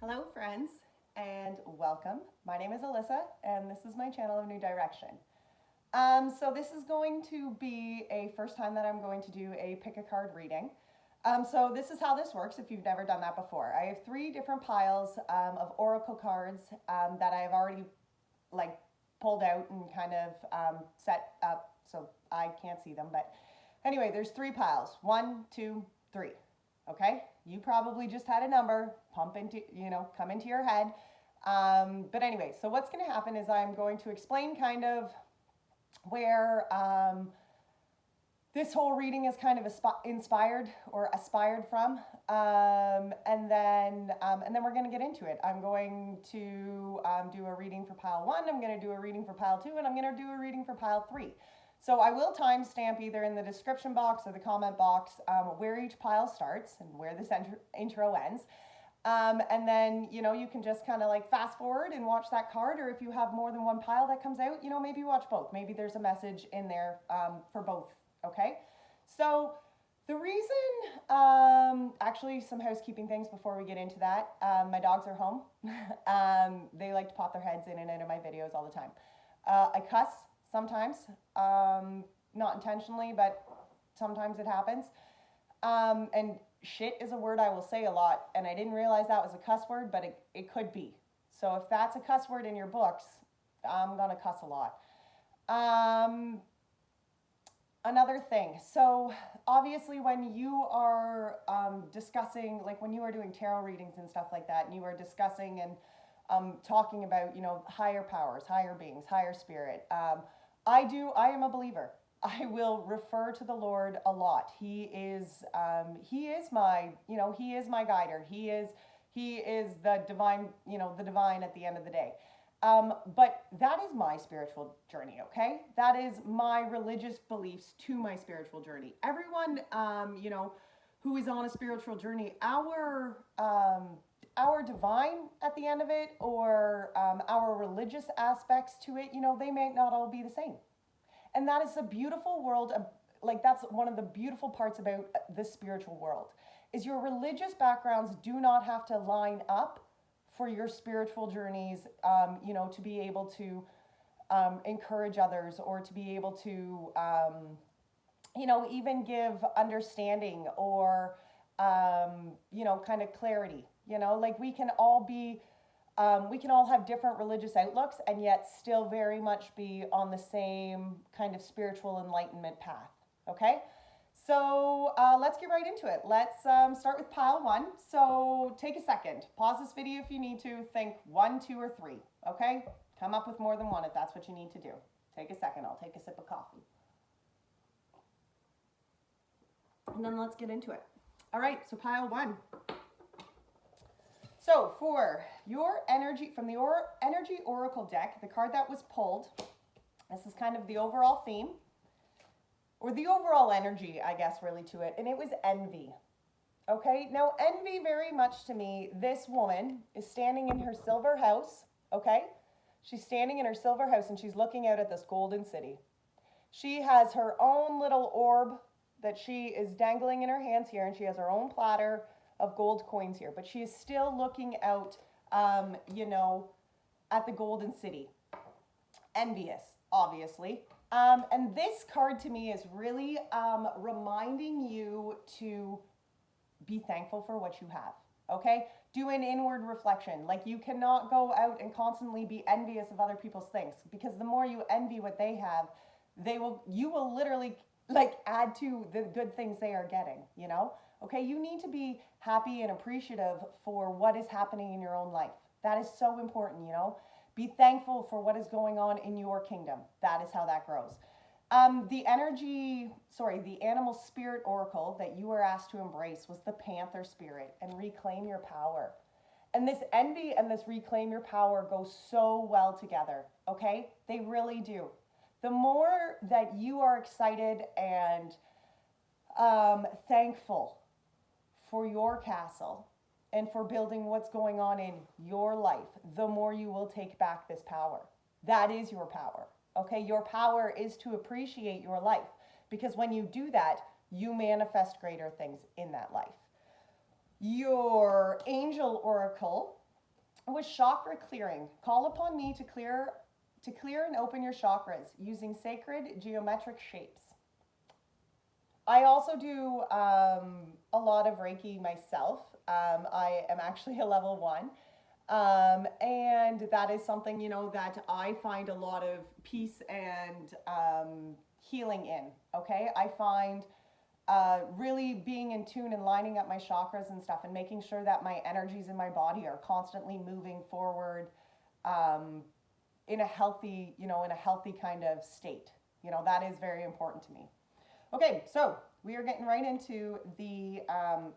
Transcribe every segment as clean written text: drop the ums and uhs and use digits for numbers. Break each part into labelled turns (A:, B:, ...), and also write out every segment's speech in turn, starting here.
A: Hello friends and welcome. My name is Alyssa and this is my channel of New Direction. So this is going to be a first time that I'm going to do a pick a card reading. So this is how this works if you've never done that before. I have three different piles of oracle cards that I have already pulled out and kind of set up so I can't see them. But anyway, there's three piles. 1, 2, 3. Okay, you probably just had a number come into your head. But anyway, so what's going to happen is I'm going to explain kind of where this whole reading is kind of inspired or aspired from, and then we're going to get into it. I'm going to do a reading for pile 1. I'm going to do a reading for pile 2, and I'm going to do a reading for pile 3. So I will timestamp either in the description box or the comment box where each pile starts and where this intro ends. And then, you can just kind of fast forward and watch that card, or if you have more than one pile that comes out, maybe watch both. Maybe there's a message in there for both, okay? So the reason, actually some housekeeping things before we get into that. My dogs are home. They like to pop their heads in and out of my videos all the time. I cuss sometimes, not intentionally, but sometimes it happens. And shit is a word I will say a lot, and I didn't realize that was a cuss word, but it could be. So if that's a cuss word in your books, I'm gonna cuss a lot. Another thing, so obviously when you are discussing, when you are doing tarot readings and stuff like that, and you are discussing and talking about, higher powers, higher beings, higher spirit, I am a believer. I will refer to the Lord a lot. He is my, he is my guider. He is the divine, the divine at the end of the day. But that is my spiritual journey, okay? That is my religious beliefs to my spiritual journey. Everyone, who is on a spiritual journey, our divine at the end of it, or our religious aspects to it, they may not all be the same. And that is a beautiful world. That's one of the beautiful parts about the spiritual world, is your religious backgrounds do not have to line up for your spiritual journeys, to be able to encourage others, or to be able to, even give understanding or, kind of clarity. We can all be, we can all have different religious outlooks and yet still very much be on the same kind of spiritual enlightenment path, okay? So let's get right into it. Let's start with pile 1. So take a second, pause this video if you need to, think 1, 2, or 3, okay? Come up with more than one if that's what you need to do. Take a second, I'll take a sip of coffee. And then let's get into it. All right, so pile 1. So for your energy, from the Energy Oracle deck, the card that was pulled, this is kind of the overall theme, or the overall energy, I guess, really to it, and it was envy. Okay, now envy very much to me, this woman is standing in her silver house, okay? She's standing in her silver house and she's looking out at this golden city. She has her own little orb that she is dangling in her hands here, and she has her own platter of gold coins here, but she is still looking out, at the golden city. Envious, obviously. And this card to me is really reminding you to be thankful for what you have, okay? Do an inward reflection. You cannot go out and constantly be envious of other people's things, because the more you envy what they have, you will literally add to the good things they are getting, Okay, you need to be happy and appreciative for what is happening in your own life. That is so important, Be thankful for what is going on in your kingdom. That is how that grows. The animal spirit oracle that you were asked to embrace was the panther spirit, and reclaim your power. And this envy and this reclaim your power go so well together, okay? They really do. The more that you are excited and thankful for your castle and for building what's going on in your life, the more you will take back this power. That is your power, okay? Your power is to appreciate your life, because when you do that, you manifest greater things in that life. Your angel oracle was chakra clearing. Call upon me to clear and open your chakras using sacred geometric shapes. I also do a lot of Reiki myself. I am actually a level 1. And that is something, that I find a lot of peace and healing in, okay? I find really being in tune and lining up my chakras and stuff and making sure that my energies in my body are constantly moving forward in a healthy kind of state. That is very important to me. Okay, so we are getting right into the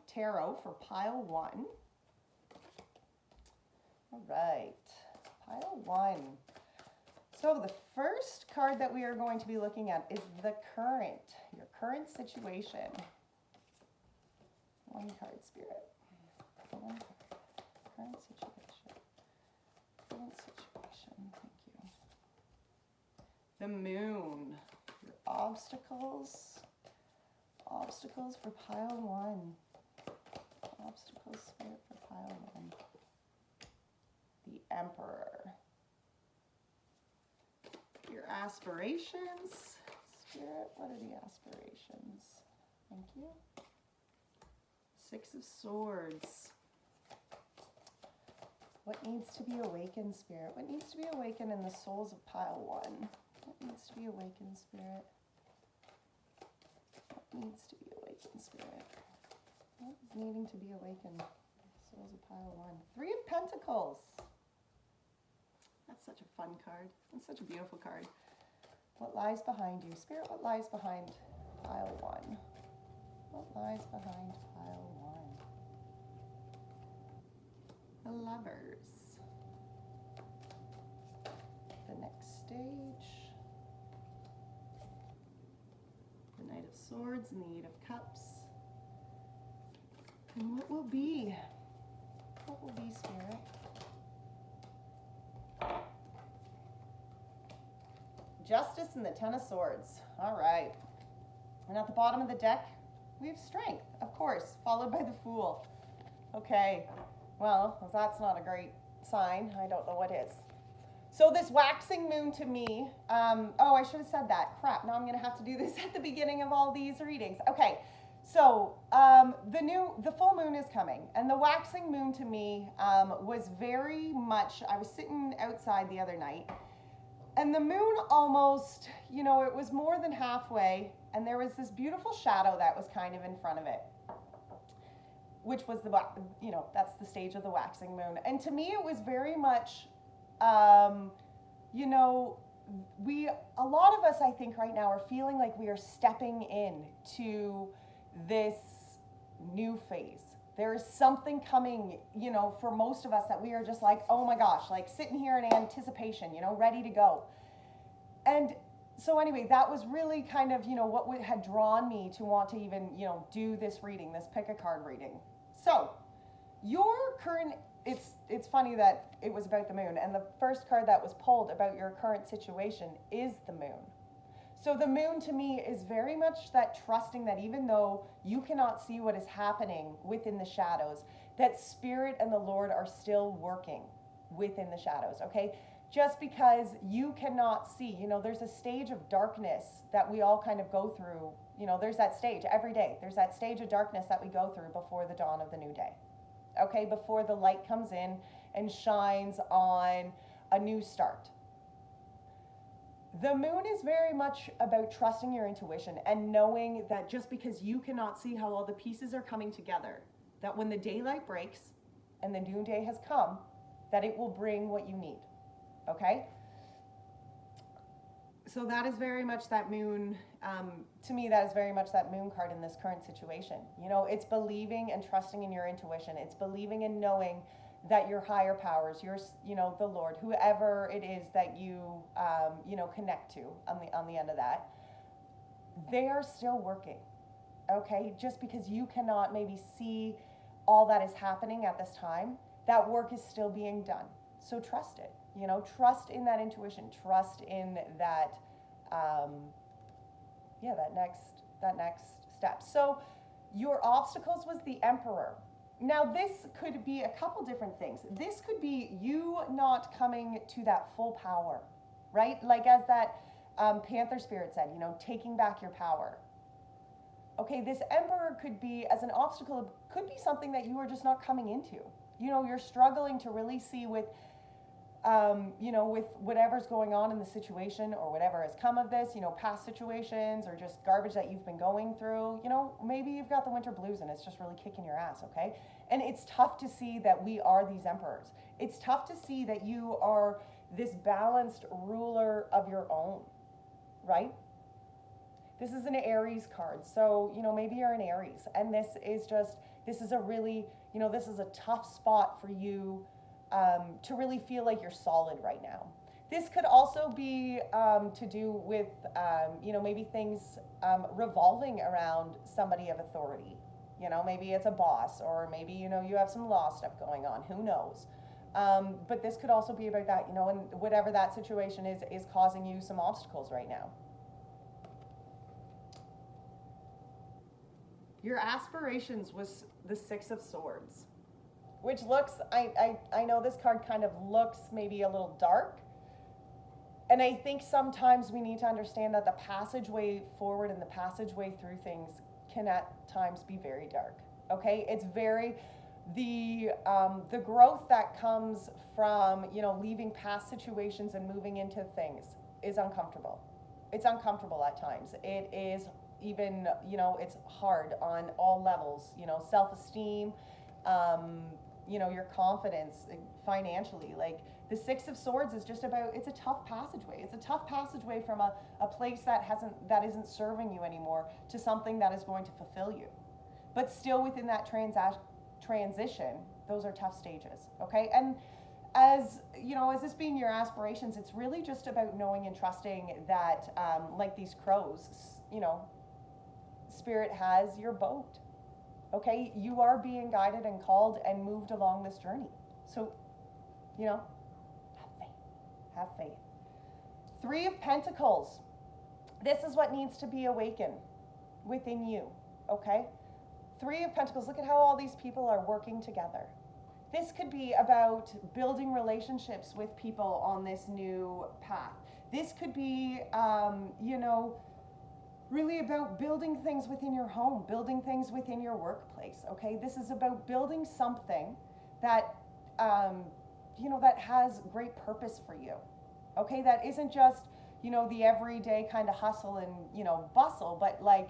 A: tarot for pile 1. All right, pile 1. So the first card that we are going to be looking at is your current situation. 1 card, Spirit. 1 card. Current situation. Current situation, thank you. The moon. Your obstacles. Obstacles for pile 1. Obstacles, Spirit, for pile 1. The Emperor. Your aspirations. Spirit, what are the aspirations? Thank you. 6 of Swords. What needs to be awakened, Spirit? What needs to be awakened in the souls of pile 1? What needs to be awakened, Spirit? What needs to be awakened, Spirit? What is needing to be awakened in the souls of pile 1? 3 of Pentacles. That's such a fun card. That's such a beautiful card. What lies behind you? Spirit, what lies behind pile 1? What lies behind pile 1? The Lovers. The next stage. The Knight of Swords and the 8 of Cups. And what will be? What will be, Spirit? Justice and the 10 of Swords. All right. And at the bottom of the deck, we have Strength, of course, followed by the Fool. Okay. Well, if that's not a great sign, I don't know what is. So this waxing moon to me, I should have said that. Crap, now I'm going to have to do this at the beginning of all these readings. Okay. So the full moon is coming, and the waxing moon to me was very much, I was sitting outside the other night, and the moon almost, it was more than halfway, and there was this beautiful shadow that was kind of in front of it, which was that's the stage of the waxing moon. And to me, it was very much, a lot of us, I think right now are feeling like we are stepping in to this new phase. There is something coming, for most of us that we are just like, oh my gosh, like sitting here in anticipation, ready to go. And so anyway, that was really kind of, what had drawn me to want to even, do this reading, this pick a card reading. So your current, it's funny that it was about the moon, and the first card that was pulled about your current situation is the moon. So the moon to me is very much that trusting that even though you cannot see what is happening within the shadows, that Spirit and the Lord are still working within the shadows, okay? Just because you cannot see, there's a stage of darkness that we all kind of go through. There's that stage every day. There's that stage of darkness that we go through before the dawn of the new day, okay? Before the light comes in and shines on a new start. The moon is very much about trusting your intuition and knowing that just because you cannot see how all the pieces are coming together, that when the daylight breaks and the new day has come, that it will bring what you need, okay? So that is very much that moon, to me, that is very much that moon card in this current situation. It's believing and trusting in your intuition. It's believing and knowing that your higher powers, the Lord, whoever it is that you, connect to on the end of that, they are still working, okay? Just because you cannot maybe see all that is happening at this time, that work is still being done. So trust it, trust in that intuition, trust in that, that next step. So your obstacles was the Emperor. Now, this could be a couple different things. This could be you not coming to that full power, right? Like as that Panther spirit said, taking back your power. Okay, this Emperor could be, as an obstacle, could be something that you are just not coming into. You're struggling to really see with with whatever's going on in the situation or whatever has come of this, past situations or just garbage that you've been going through, maybe you've got the winter blues and it's just really kicking your ass, okay? And it's tough to see that we are these emperors. It's tough to see that you are this balanced ruler of your own, right? This is an Aries card. So, maybe you're an Aries and this is a really, this is a tough spot for you to really feel like you're solid right now. This could also be to do with, maybe things revolving around somebody of authority. Maybe it's a boss or maybe, you have some law stuff going on. Who knows? But this could also be about that, and whatever that situation is causing you some obstacles right now. Your aspirations was the Six of Swords, which looks, I know this card kind of looks maybe a little dark. And I think sometimes we need to understand that the passageway forward and the passageway through things can at times be very dark. Okay, it's very, the growth that comes from, leaving past situations and moving into things is uncomfortable. It's uncomfortable at times. It is even, it's hard on all levels, self-esteem, your confidence financially. Like the Six of Swords is just about, it's a tough passageway. It's a tough passageway from a place that isn't serving you anymore to something that is going to fulfill you. But still within that transition, those are tough stages, okay? And as this being your aspirations, it's really just about knowing and trusting that, like these crows, Spirit has your boat. Okay, you are being guided and called and moved along this journey. So, have faith. Have faith. Three of Pentacles. This is what needs to be awakened within you. Okay? Three of Pentacles. Look at how all these people are working together. This could be about building relationships with people on this new path. This could be, really about building things within your home, building things within your workplace, okay? This is about building something that, that has great purpose for you, okay? That isn't just, the everyday kind of hustle and, bustle, but like,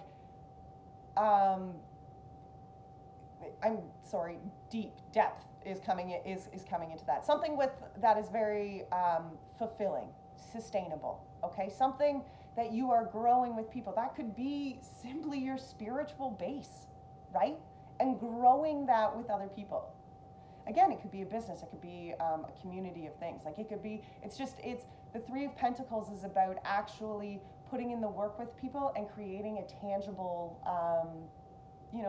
A: deep depth is coming into that. Something that is very fulfilling, sustainable, okay? Something that you are growing with people. That could be simply your spiritual base, right? And growing that with other people. Again, it could be a business. It could be a community of things. Like it could be, it's the Three of Pentacles is about actually putting in the work with people and creating a tangible,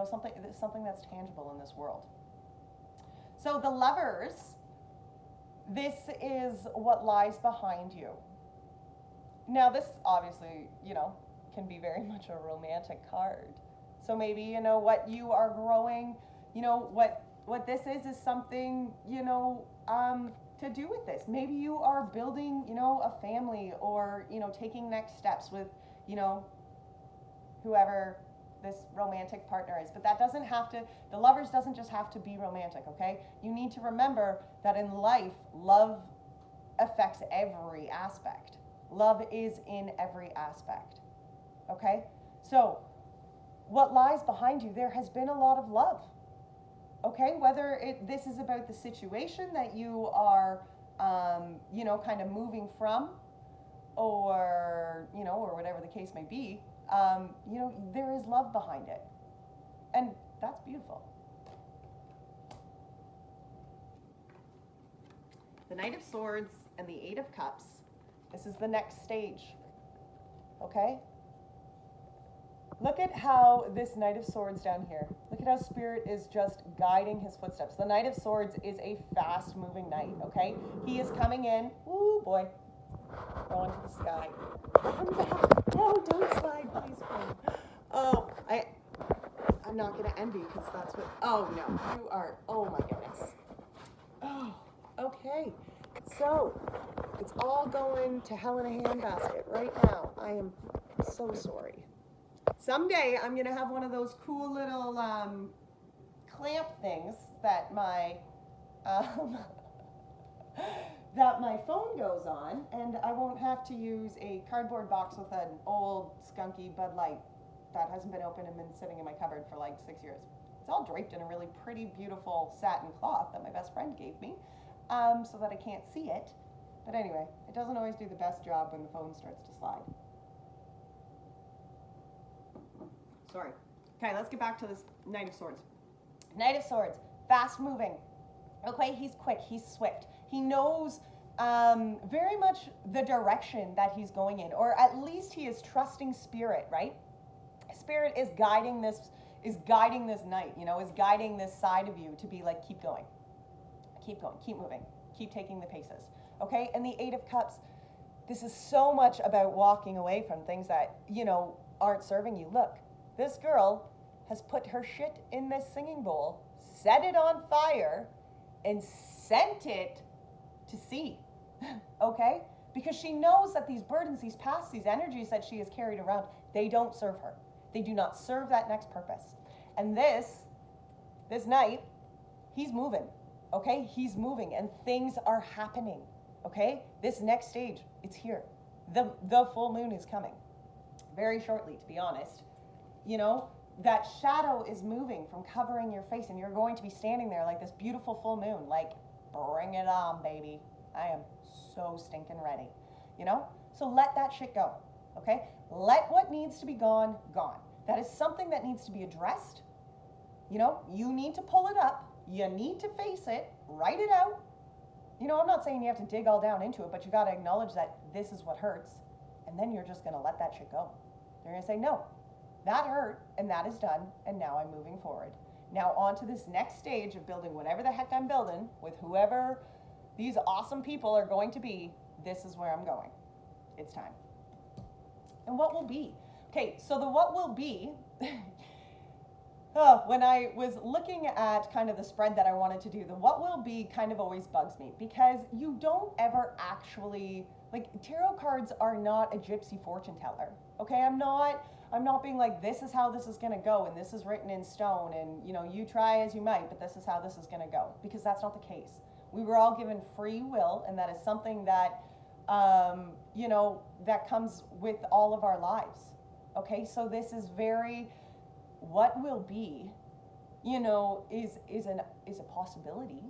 A: something that's tangible in this world. So the Lovers, this is what lies behind you. Now, this obviously, can be very much a romantic card. So maybe, what you are growing, what this is something, to do with this. Maybe you are building, a family or, taking next steps with, whoever this romantic partner is. But that doesn't have to, the Lovers doesn't just have to be romantic, okay? You need to remember that in life, love affects every aspect. Love is in every aspect, okay? So what lies behind you, there has been a lot of love, okay? Whether this is about the situation that you are, kind of moving from or, or whatever the case may be, there is love behind it. And that's beautiful. The Knight of Swords and the Eight of Cups. This is the next stage, okay? Look at how this Knight of Swords down here, look at how Spirit is just guiding his footsteps. The Knight of Swords is a fast-moving knight, okay? He is coming in, ooh boy, going to the sky. Come back, no, don't slide, please. Oh, I'm not going to envy because that's what, oh no, you are, oh my goodness. Oh, okay. So, it's all going to hell in a handbasket right now. I am so sorry. Someday I'm going to have one of those cool little clamp things that my um, that my phone goes on, and I won't have to use a cardboard box with an old skunky Bud Light that hasn't been opened and been sitting in my cupboard for like 6 years. It's all draped in a really pretty, beautiful satin cloth that my best friend gave me, so that I can't see it. But anyway, it doesn't always do the best job when the phone starts to slide. Sorry. Okay, let's get back to this Knight of Swords. Knight of Swords, fast moving. Okay, he's quick, he's swift. He knows very much the direction that he's going in, or at least he is trusting spirit, right? Spirit is guiding this knight, you know, is guiding this side of you to be like, keep going, keep moving, keep taking the paces. Okay, and the Eight of Cups, this is so much about walking away from things that, you know, aren't serving you. Look, this girl has put her shit in this singing bowl, set it on fire, and sent it to sea, okay? Because she knows that these burdens, these past, these energies that she has carried around, they don't serve her. They do not serve that next purpose. And this knight, he's moving, okay? He's moving, and things are happening, okay? This next stage, it's here. The full moon is coming very shortly, to be honest. You know, that shadow is moving from covering your face, and you're going to be standing there like this beautiful full moon, like, bring it on, baby. I am so stinking ready, you know? So let that shit go, okay? Let what needs to be gone, gone. That is something that needs to be addressed. You know, you need to pull it up. You need to face it, write it out. You know, I'm not saying you have to dig all down into it, but you got to acknowledge that this is what hurts, and then you're just going to let that shit go. You're going to say, no, that hurt, and that is done, and now I'm moving forward. Now on to this next stage of building whatever the heck I'm building with whoever these awesome people are going to be. This is where I'm going. It's time. And what will be? Okay, so the what will be, when I was looking at kind of the spread that I wanted to do, the what will be kind of always bugs me, because you don't ever actually, like, tarot cards are not a gypsy fortune teller. Okay, I'm not being like, this is how this is going to go, and this is written in stone, and, you know, you try as you might, but this is how this is going to go, because that's not the case. We were all given free will, and that is something that, you know, that comes with all of our lives. Okay, so this is very, what will be, you know, is a possibility.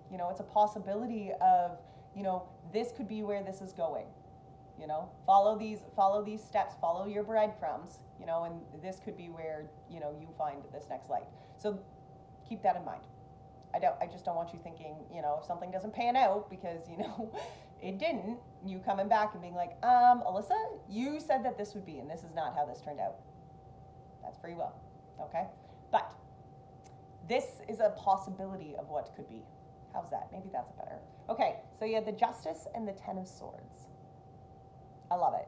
A: You know, it's a possibility of, you know, this could be where this is going. You know, follow these steps, follow your breadcrumbs, you know, and this could be where, you know, you find this next light. So keep that in mind. I just don't want you thinking, you know, if something doesn't pan out because, you know, it didn't, you coming back and being like, Alyssa, you said that this would be, and this is not how this turned out. That's free will, okay? But this is a possibility of what could be. How's that? Maybe that's better. Okay, so you had the Justice and the Ten of Swords. I love it.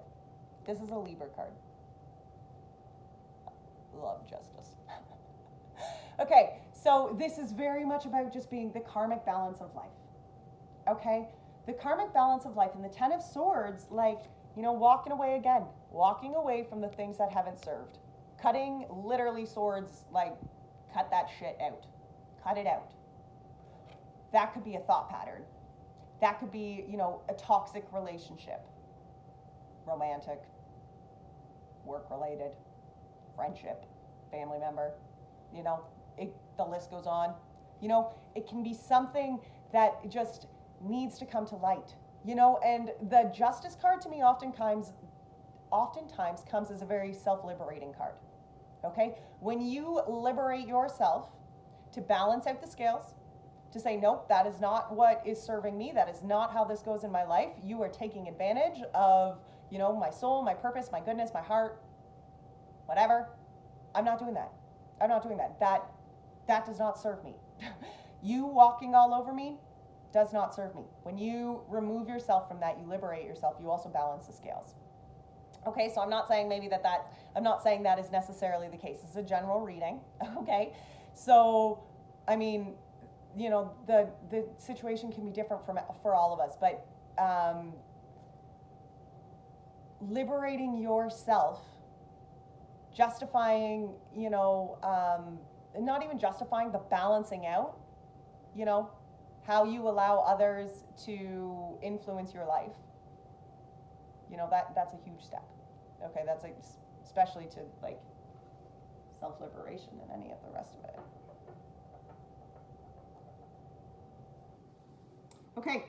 A: This is a Libra card. Love justice. Okay, so this is very much about just being the karmic balance of life. Okay? The karmic balance of life, and the Ten of Swords, like, you know, walking away from the things that haven't served. Cutting literally swords, like, cut that shit out. Cut it out. That could be a thought pattern. That could be, you know, a toxic relationship. Romantic, work-related, friendship, family member, you know, the list goes on. You know, it can be something that just needs to come to light, you know, and the Justice card to me oftentimes comes as a very self-liberating card, okay? When you liberate yourself to balance out the scales, to say, nope, that is not what is serving me, that is not how this goes in my life, you are taking advantage of, you know, my soul, my purpose, my goodness, my heart, whatever. I'm not doing that. I'm not doing that. That does not serve me. You walking all over me does not serve me. When you remove yourself from that, you liberate yourself, you also balance the scales. Okay, so I'm not saying I'm not saying that is necessarily the case. It's a general reading. Okay, so I mean, the situation can be different for all of us, but liberating yourself, justifying, not even justifying, but balancing out, you know, how you allow others to influence your life. That's a huge step. Okay, that's like, especially to like self-liberation and any of the rest of it. Okay.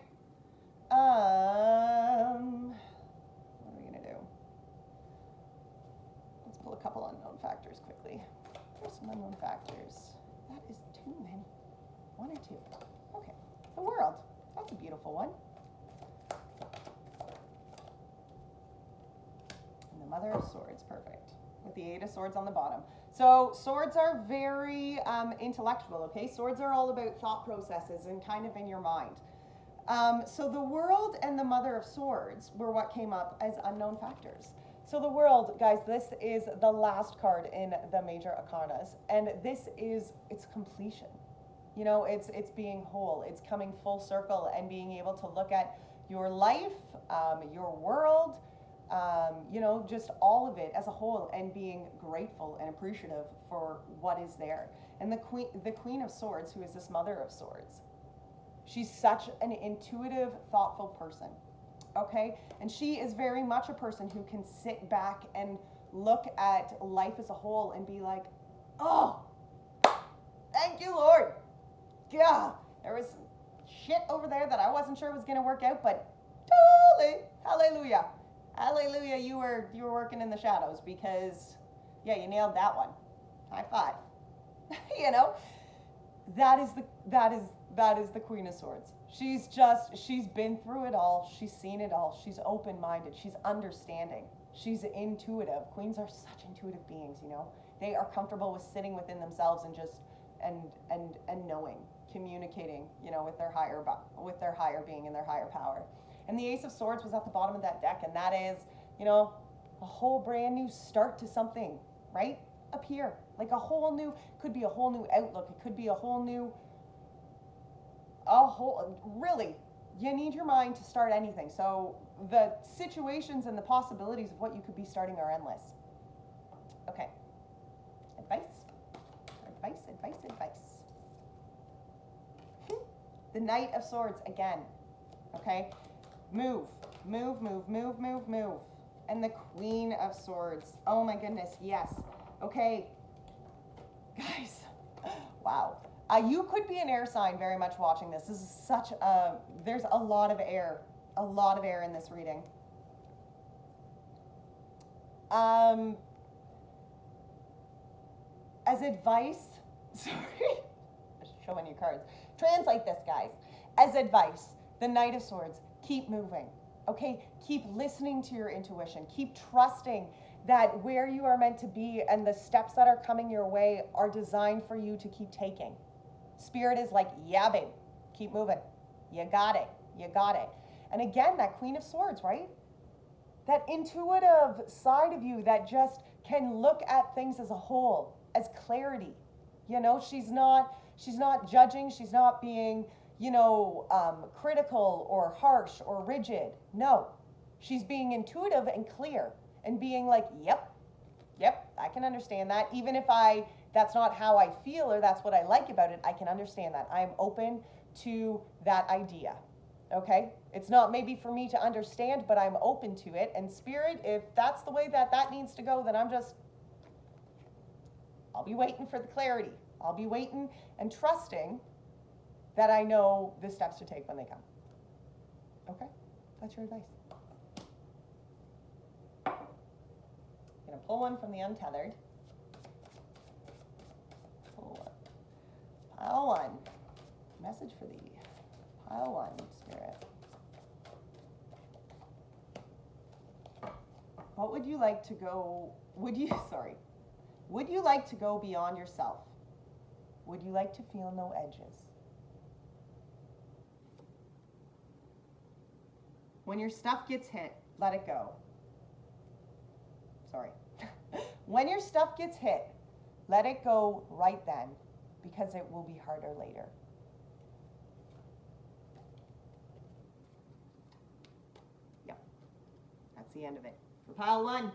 A: What are we gonna do? Let's pull a couple unknown factors quickly. Here's some unknown factors. That is too many. One or two. Okay. The world. That's a beautiful one. And the Mother of Swords. Perfect. With the Eight of Swords on the bottom. So swords are very intellectual, okay? Swords are all about thought processes and kind of in your mind. So the world and the Mother of Swords were what came up as unknown factors. So the world, guys, this is the last card in the major arcanas, and it's completion. It's being whole. It's coming full circle and being able to look at your life, your world, just all of it as a whole, and being grateful and appreciative for what is there. And the Queen of Swords, who is this Mother of Swords, she's such an intuitive, thoughtful person, okay? And she is very much a person who can sit back and look at life as a whole and be like, oh, thank you, Lord. Yeah, there was some shit over there that I wasn't sure was going to work out, but totally, hallelujah. Hallelujah, you were working in the shadows, because, yeah, you nailed that one. High five. That is the Queen of Swords. She's been through it all. She's seen it all. She's open-minded. She's understanding. She's intuitive. Queens are such intuitive beings, They are comfortable with sitting within themselves and just, and knowing, communicating, with their higher being and their higher power. And the Ace of Swords was at the bottom of that deck, and that is, a whole brand new start to something, right? Up here. Like could be a whole new outlook. It could be really, you need your mind to start anything. So the situations and the possibilities of what you could be starting are endless. Okay. Advice. The Knight of Swords again. Okay. Move. And the Queen of Swords. Oh my goodness, yes. Okay. Guys, wow. You could be an air sign very much watching this. This is there's a lot of air in this reading. As advice, sorry, just showing you cards. Translate this, guys. As advice, the Knight of Swords, keep moving, okay? Keep listening to your intuition. Keep trusting that where you are meant to be and the steps that are coming your way are designed for you to keep taking. Spirit is like, yeah, babe, keep moving. You got it. And again, that Queen of Swords, right? That intuitive side of you that just can look at things as a whole, as clarity. She's not judging. She's not being, critical or harsh or rigid. No, she's being intuitive and clear and being like, yep, I can understand that. Even if that's not how I feel or that's what I like about it, I can understand that. I'm open to that idea. Okay? It's not maybe for me to understand, but I'm open to it. And Spirit, if that's the way that needs to go, then I'll be waiting for the clarity. I'll be waiting and trusting that I know the steps to take when they come. Okay? That's your advice. I'm going to pull one from the Untethered. Pull one. Pile one. Message for thee. Pile one, Spirit. What would you like to go, would you like to go beyond yourself? Would you like to feel no edges? When your stuff gets hit, let it go. When your stuff gets hit, let it go right then, because it will be harder later. Yep, that's the end of it for pile one.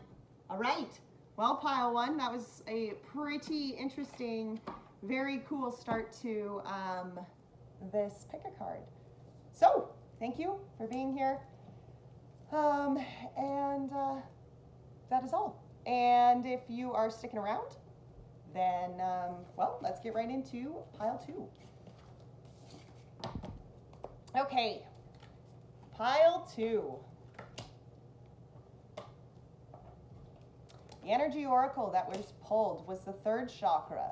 A: All right, well, pile one, that was a pretty interesting, very cool start to this pick a card. So, thank you for being here. And that is all. And if you are sticking around, then, well, let's get right into pile two. Okay, pile two. The energy oracle that was pulled was the third chakra.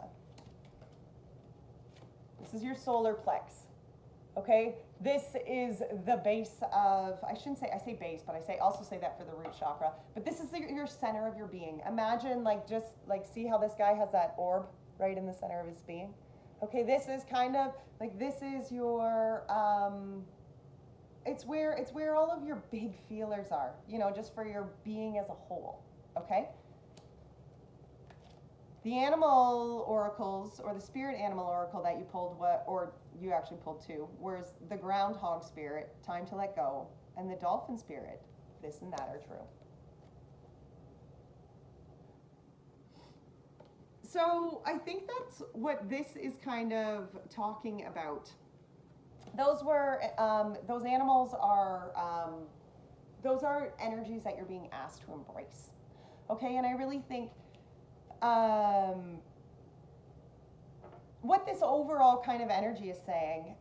A: This is your solar plex. Okay, this is the base of, I say base, but I also say that for the root chakra. But this is your center of your being. Imagine see how this guy has that orb right in the center of his being. Okay, this is kind of like, this is your, it's where all of your big feelers are, you know, just for your being as a whole. Okay. The animal oracles, or the spirit animal oracle that you pulled, or you actually pulled two, was the groundhog spirit, time to let go, and the dolphin spirit, this and that are true. So I think that's what this is kind of talking about. Those were, those animals are, those are energies that you're being asked to embrace. Okay, and I really think what this overall kind of energy is saying,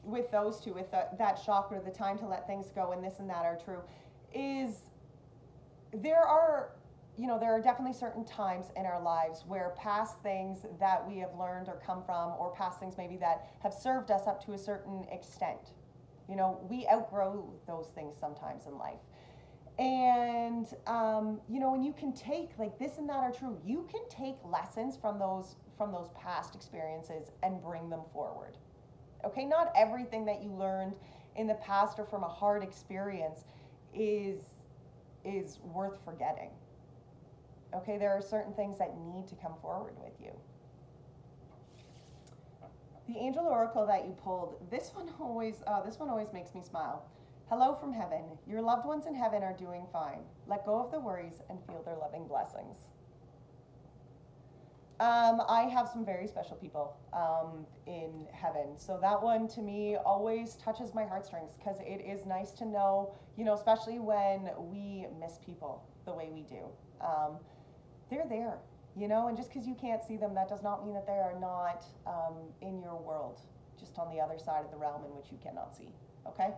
A: with those two, with that chakra, the time to let things go and this and that are true, is there are definitely certain times in our lives where past things that we have learned or come from, or past things maybe that have served us up to a certain extent, you know, we outgrow those things sometimes in life. And, you know, and you can take, like, this and that are true, you can take lessons from those past experiences and bring them forward. Okay, not everything that you learned in the past or from a hard experience is worth forgetting. Okay, there are certain things that need to come forward with you. The angel oracle that you pulled, this one always makes me smile. Hello from heaven. Your loved ones in heaven are doing fine. Let go of the worries and feel their loving blessings. I have some very special people in heaven. So that one to me always touches my heartstrings, because it is nice to know, you know, especially when we miss people the way we do. They're there, you know, and just because you can't see them, that does not mean that they are not in your world, just on the other side of the realm in which you cannot see, okay?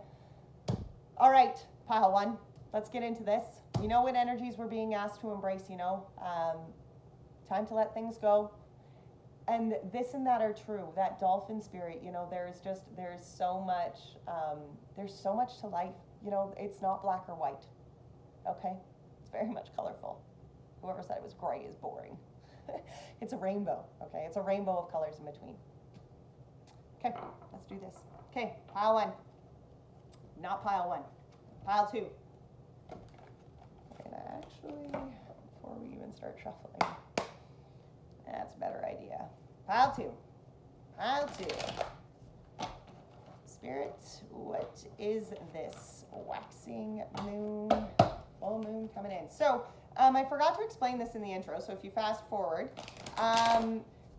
A: All right, pile one, let's get into this. You know what energies we're being asked to embrace, you know? Time to let things go. And this and that are true. That dolphin spirit, you know, there's so much to life. You know, it's not black or white, okay? It's very much colorful. Whoever said it was gray is boring. It's a rainbow, okay? It's a rainbow of colors in between. Okay, let's do this. Okay, pile one. Not pile one, pile two. And actually, before we even start shuffling, that's a better idea. Pile two. Pile two. Spirit, what is this? Waxing moon, full moon coming in. So, I forgot to explain this in the intro, so if you fast forward,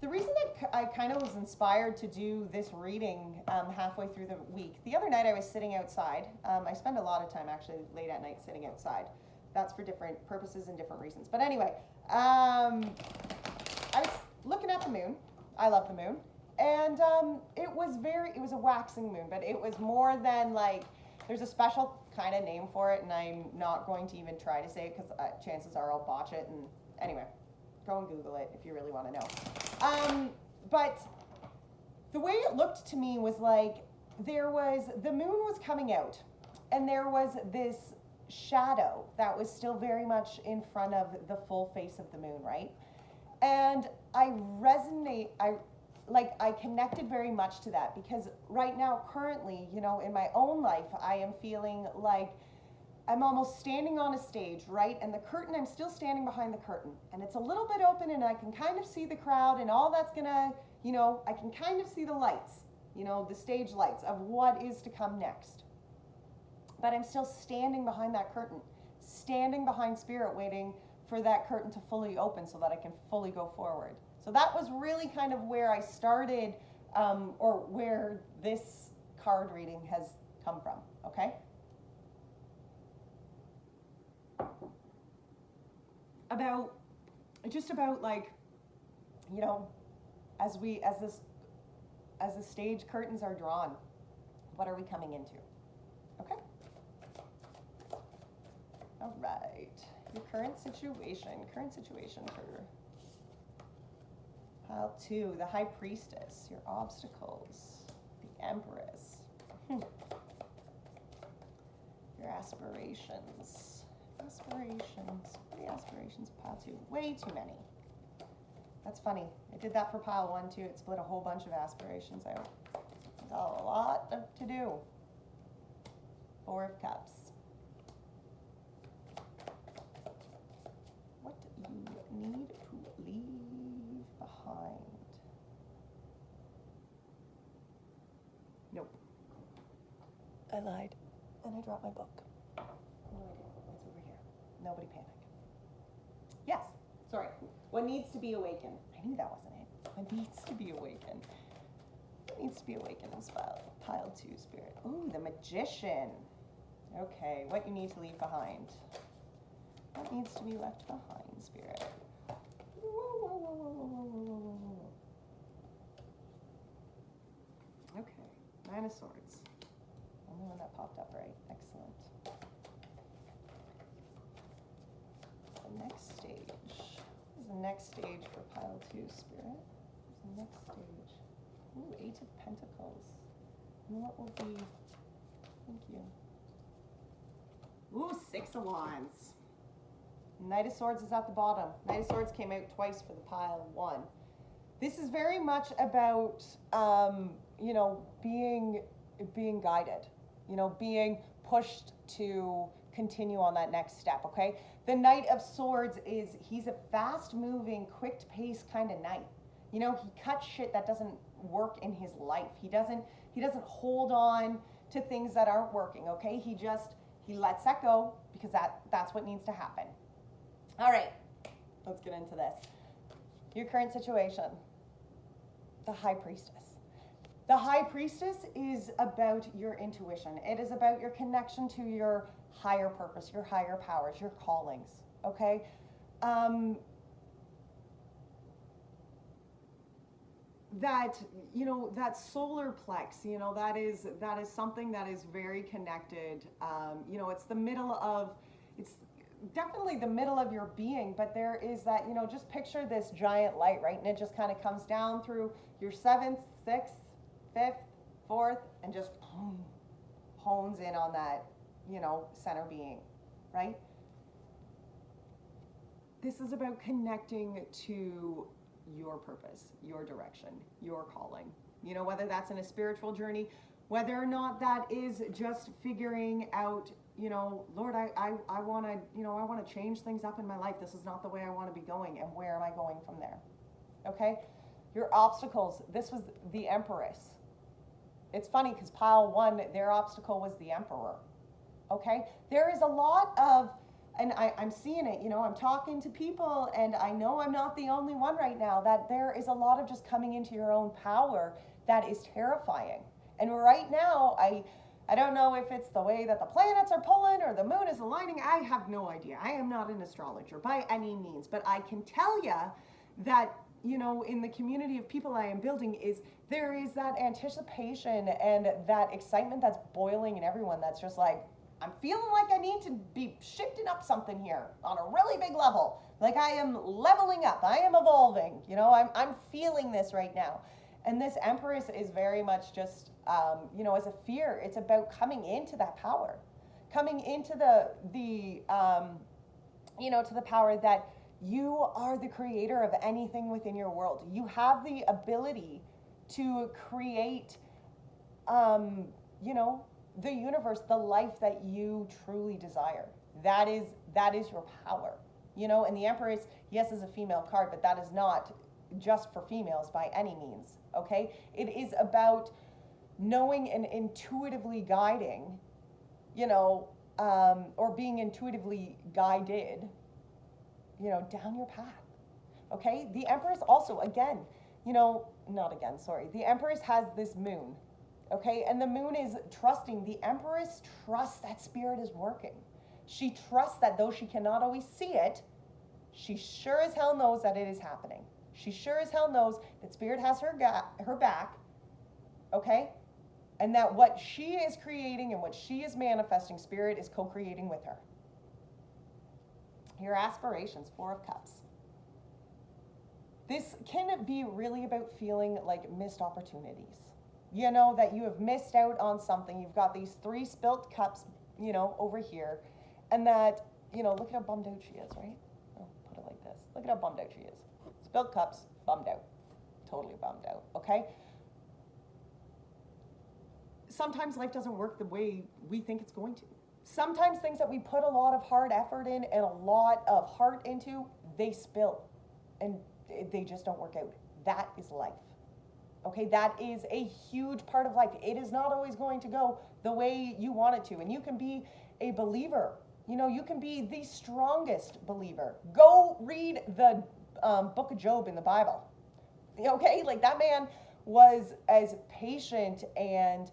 A: the reason that I kind of was inspired to do this reading halfway through the week, the other night I was sitting outside. I spend a lot of time actually late at night sitting outside. That's for different purposes and different reasons. But anyway, I was looking at the moon. I love the moon. And it was a waxing moon, but it was more than like, there's a special kind of name for it, and I'm not going to even try to say it because chances are I'll botch it. And anyway, go and Google it if you really want to know. But the way it looked to me was like the moon was coming out, and there was this shadow that was still very much in front of the full face of the moon, right? And I connected very much to that, because right now, currently, you know, in my own life, I am feeling like I'm almost standing on a stage, right? And the curtain, I'm still standing behind the curtain. And it's a little bit open and I can kind of see the crowd and all that's gonna, I can kind of see the lights, the stage lights of what is to come next. But I'm still standing behind that curtain, standing behind spirit, waiting for that curtain to fully open so that I can fully go forward. So that was really kind of where I started, or where this card reading has come from, okay? Just about like, as the stage curtains are drawn, what are we coming into? Okay. All right. Your current situation for pile 2, the High Priestess, your obstacles, the Empress, your aspirations. What are the aspirations of pile 2? Way too many. That's funny. I did that for pile 1 too. It split a whole bunch of aspirations out. Got a lot to do. 4 of Cups. What do you need to leave behind? Nope. I lied. And I dropped my book. No, I didn't. It's over here. Nobody panic. Yes. Sorry. What needs to be awakened? I knew that wasn't it. What needs to be awakened? What needs to be awakened in pile 2, Spirit? Ooh, the Magician. Okay, what you need to leave behind. What needs to be left behind, Spirit? Okay, 9 of Swords. Only one that popped up, right? Excellent. The next stage. This is the next stage for pile 2, Spirit. This is the next stage. Ooh, 8 of Pentacles. And what will be? Thank you. Ooh, 6 of Wands. Knight of Swords is at the bottom. Knight of Swords came out twice for the pile 1. This is very much about, being guided, being pushed to continue on that next step, okay? The Knight of Swords he's a fast-moving, quick-paced kind of knight. He cuts shit that doesn't work in his life. He doesn't hold on to things that aren't working, okay? He lets that go because that's what needs to happen. All right, let's get into this. Your current situation, the High Priestess. The High Priestess is about your intuition. It is about your connection to your higher purpose, your higher powers, your callings, okay? That solar plex, that is something that is very connected. It's definitely the middle of your being, but there is that, just picture this giant light, right? And it just kind of comes down through your 7th, 6th, 5th, 4th, and just hones in on that, center being, right? This is about connecting to your purpose, your direction, your calling. Whether that's in a spiritual journey, whether or not that is just figuring out, Lord, I want to change things up in my life. This is not the way I want to be going, and where am I going from there? Okay? Your obstacles, this was the Empress. It's funny because pile 1, their obstacle was the Emperor. Okay? There is a lot of, and I'm seeing it, I'm talking to people, and I know I'm not the only one right now, that there is a lot of just coming into your own power that is terrifying. And right now, I don't know if it's the way that the planets are pulling or the moon is aligning. I have no idea. I am not an astrologer by any means, but I can tell you that, in the community of people I am building, there is that anticipation and that excitement that's boiling in everyone that's just like, I'm feeling like I need to be shifting up something here on a really big level. Like I am leveling up. I am evolving. I'm feeling this right now. And this Empress is very much just, as a fear. It's about coming into that power, coming into the to the power that you are the creator of anything within your world. You have the ability to create, the universe the life that you truly desire. That is your power. And the Empress, yes, is a female card, but that is not just for females by any means, okay? It is about knowing and intuitively guiding, or being intuitively guided, down your path, okay? The Empress also, again, not again, sorry. The Empress has this moon, okay? And the moon is trusting. The Empress trusts that spirit is working. She trusts that though she cannot always see it, she sure as hell knows that it is happening. She sure as hell knows that spirit has her back, okay? And that what she is creating and what she is manifesting, spirit is co-creating with her. Your aspirations, 4 of Cups. This can be really about feeling like missed opportunities. That you have missed out on something. You've got these 3 spilt cups, over here. And that, look at how bummed out she is, right? I'll put it like this. Look at how bummed out she is. Spilt cups, bummed out. Totally bummed out, okay? Sometimes life doesn't work the way we think it's going to. Sometimes things that we put a lot of hard effort in and a lot of heart into, they spill. And they just don't work out. That is life. Okay, that is a huge part of life. It is not always going to go the way you want it to. And you can be a believer. You can be the strongest believer. Go read the book of Job in the Bible. Okay, like that man was as patient and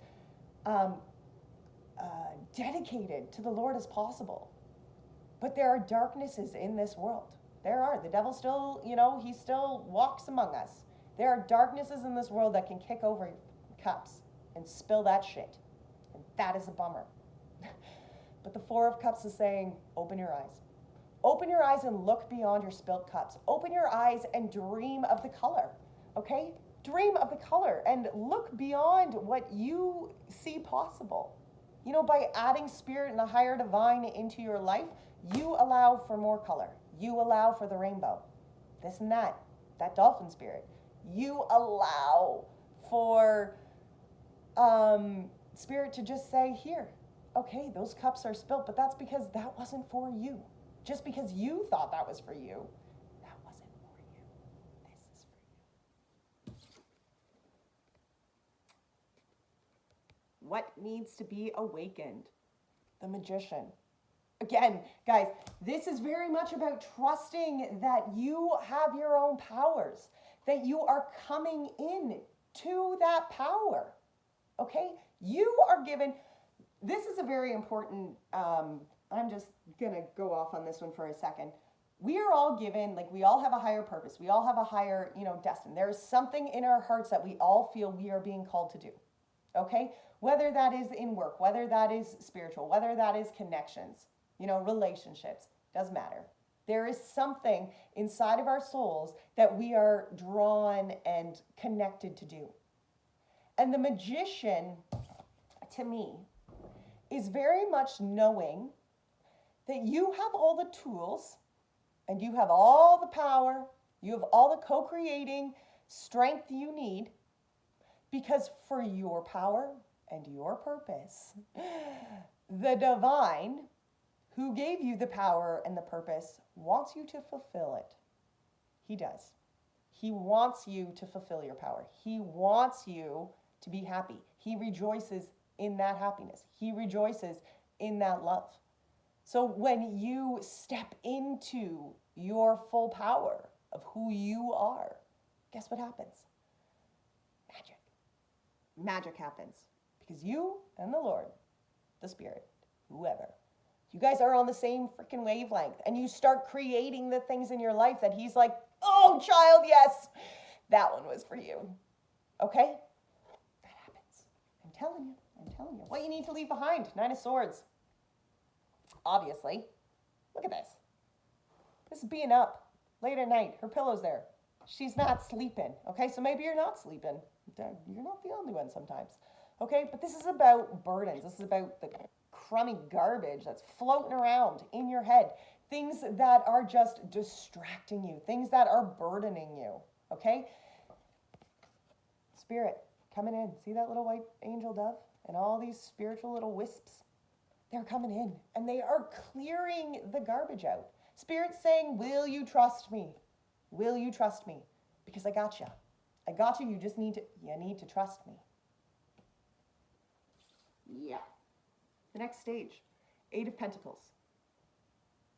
A: dedicated to the Lord as possible. But there are darknesses in this world. There are. The devil still, he still walks among us. There are darknesses in this world that can kick over cups and spill that shit. And that is a bummer. But the 4 of Cups is saying, open your eyes. Open your eyes and look beyond your spilt cups. Open your eyes and dream of the color, okay? Dream of the color and look beyond what you see possible. By adding spirit and the higher divine into your life, you allow for more color. You allow for the rainbow, this and that dolphin spirit. You allow for spirit to just say, here, okay, those cups are spilt, but that's because that wasn't for you. Just because you thought that was for you, that wasn't for you. This is for you. What needs to be awakened? The Magician. Again, guys, this is very much about trusting that you have your own powers, that you are coming in to that power, okay? You are given, this is a very important, I'm just going to go off on this one for a second. We are all given, we all have a higher purpose. We all have a higher, destiny. There is something in our hearts that we all feel we are being called to do, okay? Whether that is in work, whether that is spiritual, whether that is connections, relationships, doesn't matter. There is something inside of our souls that we are drawn and connected to do. And the Magician, to me, is very much knowing that you have all the tools and you have all the power, you have all the co-creating strength you need, because for your power and your purpose, the divine who gave you the power and the purpose wants you to fulfill it. He does. He wants you to fulfill your power. He wants you to be happy. He rejoices in that happiness. He rejoices in that love. So when you step into your full power of who you are, guess what happens? Magic. Magic happens because you and the Lord, the Spirit, whoever, you guys are on the same freaking wavelength, and you start creating the things in your life that he's like, oh, child, yes, that one was for you. Okay? That happens. I'm telling you. What you need to leave behind, 9 of Swords. Obviously. Look at this. This is being up late at night. Her pillow's there. She's not sleeping. Okay? So maybe you're not sleeping. You're not the only one sometimes. Okay? But this is about burdens. This is about the crummy garbage that's floating around in your head. Things that are just distracting you. Things that are burdening you. Okay? Spirit, coming in. See that little white angel dove? and all these spiritual little wisps, they're coming in and they are clearing the garbage out. Spirit's saying, will you trust me? Will you trust me? Because I got you. I got you. You just need to trust me. Yeah. The next stage, 8 of Pentacles.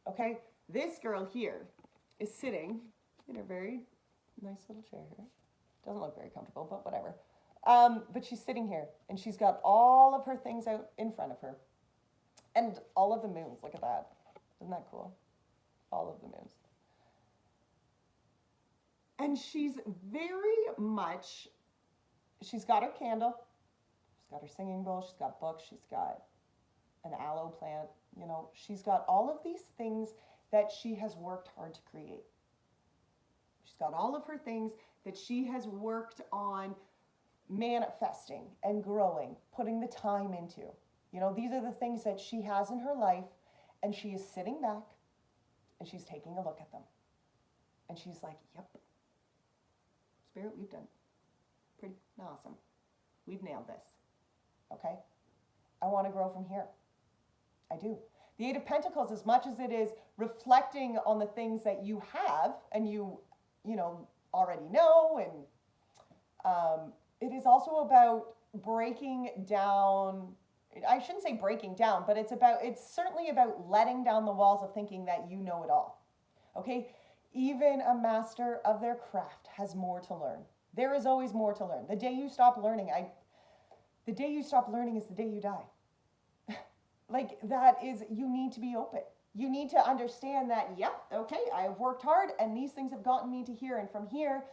A: Okay, this girl here is sitting in a very nice little chair here. Doesn't look very comfortable, but whatever. But she's sitting here, and she's got all of her things out in front of her. And all of the moons, look at that. Isn't that cool? All of the moons. And she's got her candle, she's got her singing bowl, she's got books, she's got an aloe plant, she's got all of these things that she has worked hard to create. She's got all of her things that she has worked on manifesting and growing, putting the time into. These are the things that she has in her life, and she is sitting back and she's taking a look at them. And she's like, yep, Spirit, we've done pretty awesome. We've nailed this. Okay? I want to grow from here. I do. The 8 of Pentacles, as much as it is reflecting on the things that you have and you already know, and it is also about breaking down. I shouldn't say breaking down, but it's certainly about letting down the walls of thinking that you know it all. Okay? Even a master of their craft has more to learn. There is always more to learn. The day you stop learning is the day you die. You need to be open. You need to understand that, yep, okay, I've worked hard and these things have gotten me to here, and from here,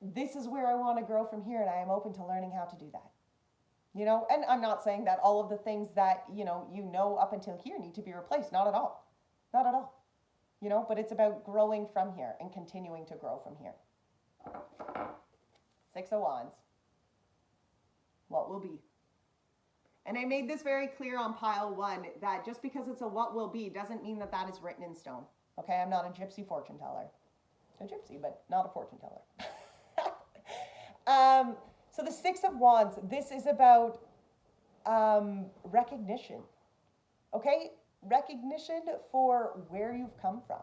A: this is where I want to grow from here, and I am open to learning how to do that. And I'm not saying that all of the things that, up until here need to be replaced. Not at all. Not at all. But it's about growing from here and continuing to grow from here. 6 of Wands. What will be? And I made this very clear on pile 1, that just because it's a what will be doesn't mean that is written in stone. Okay, I'm not a gypsy fortune teller. A gypsy, but not a fortune teller. So the 6 of Wands, this is about recognition. Okay, recognition for where you've come from.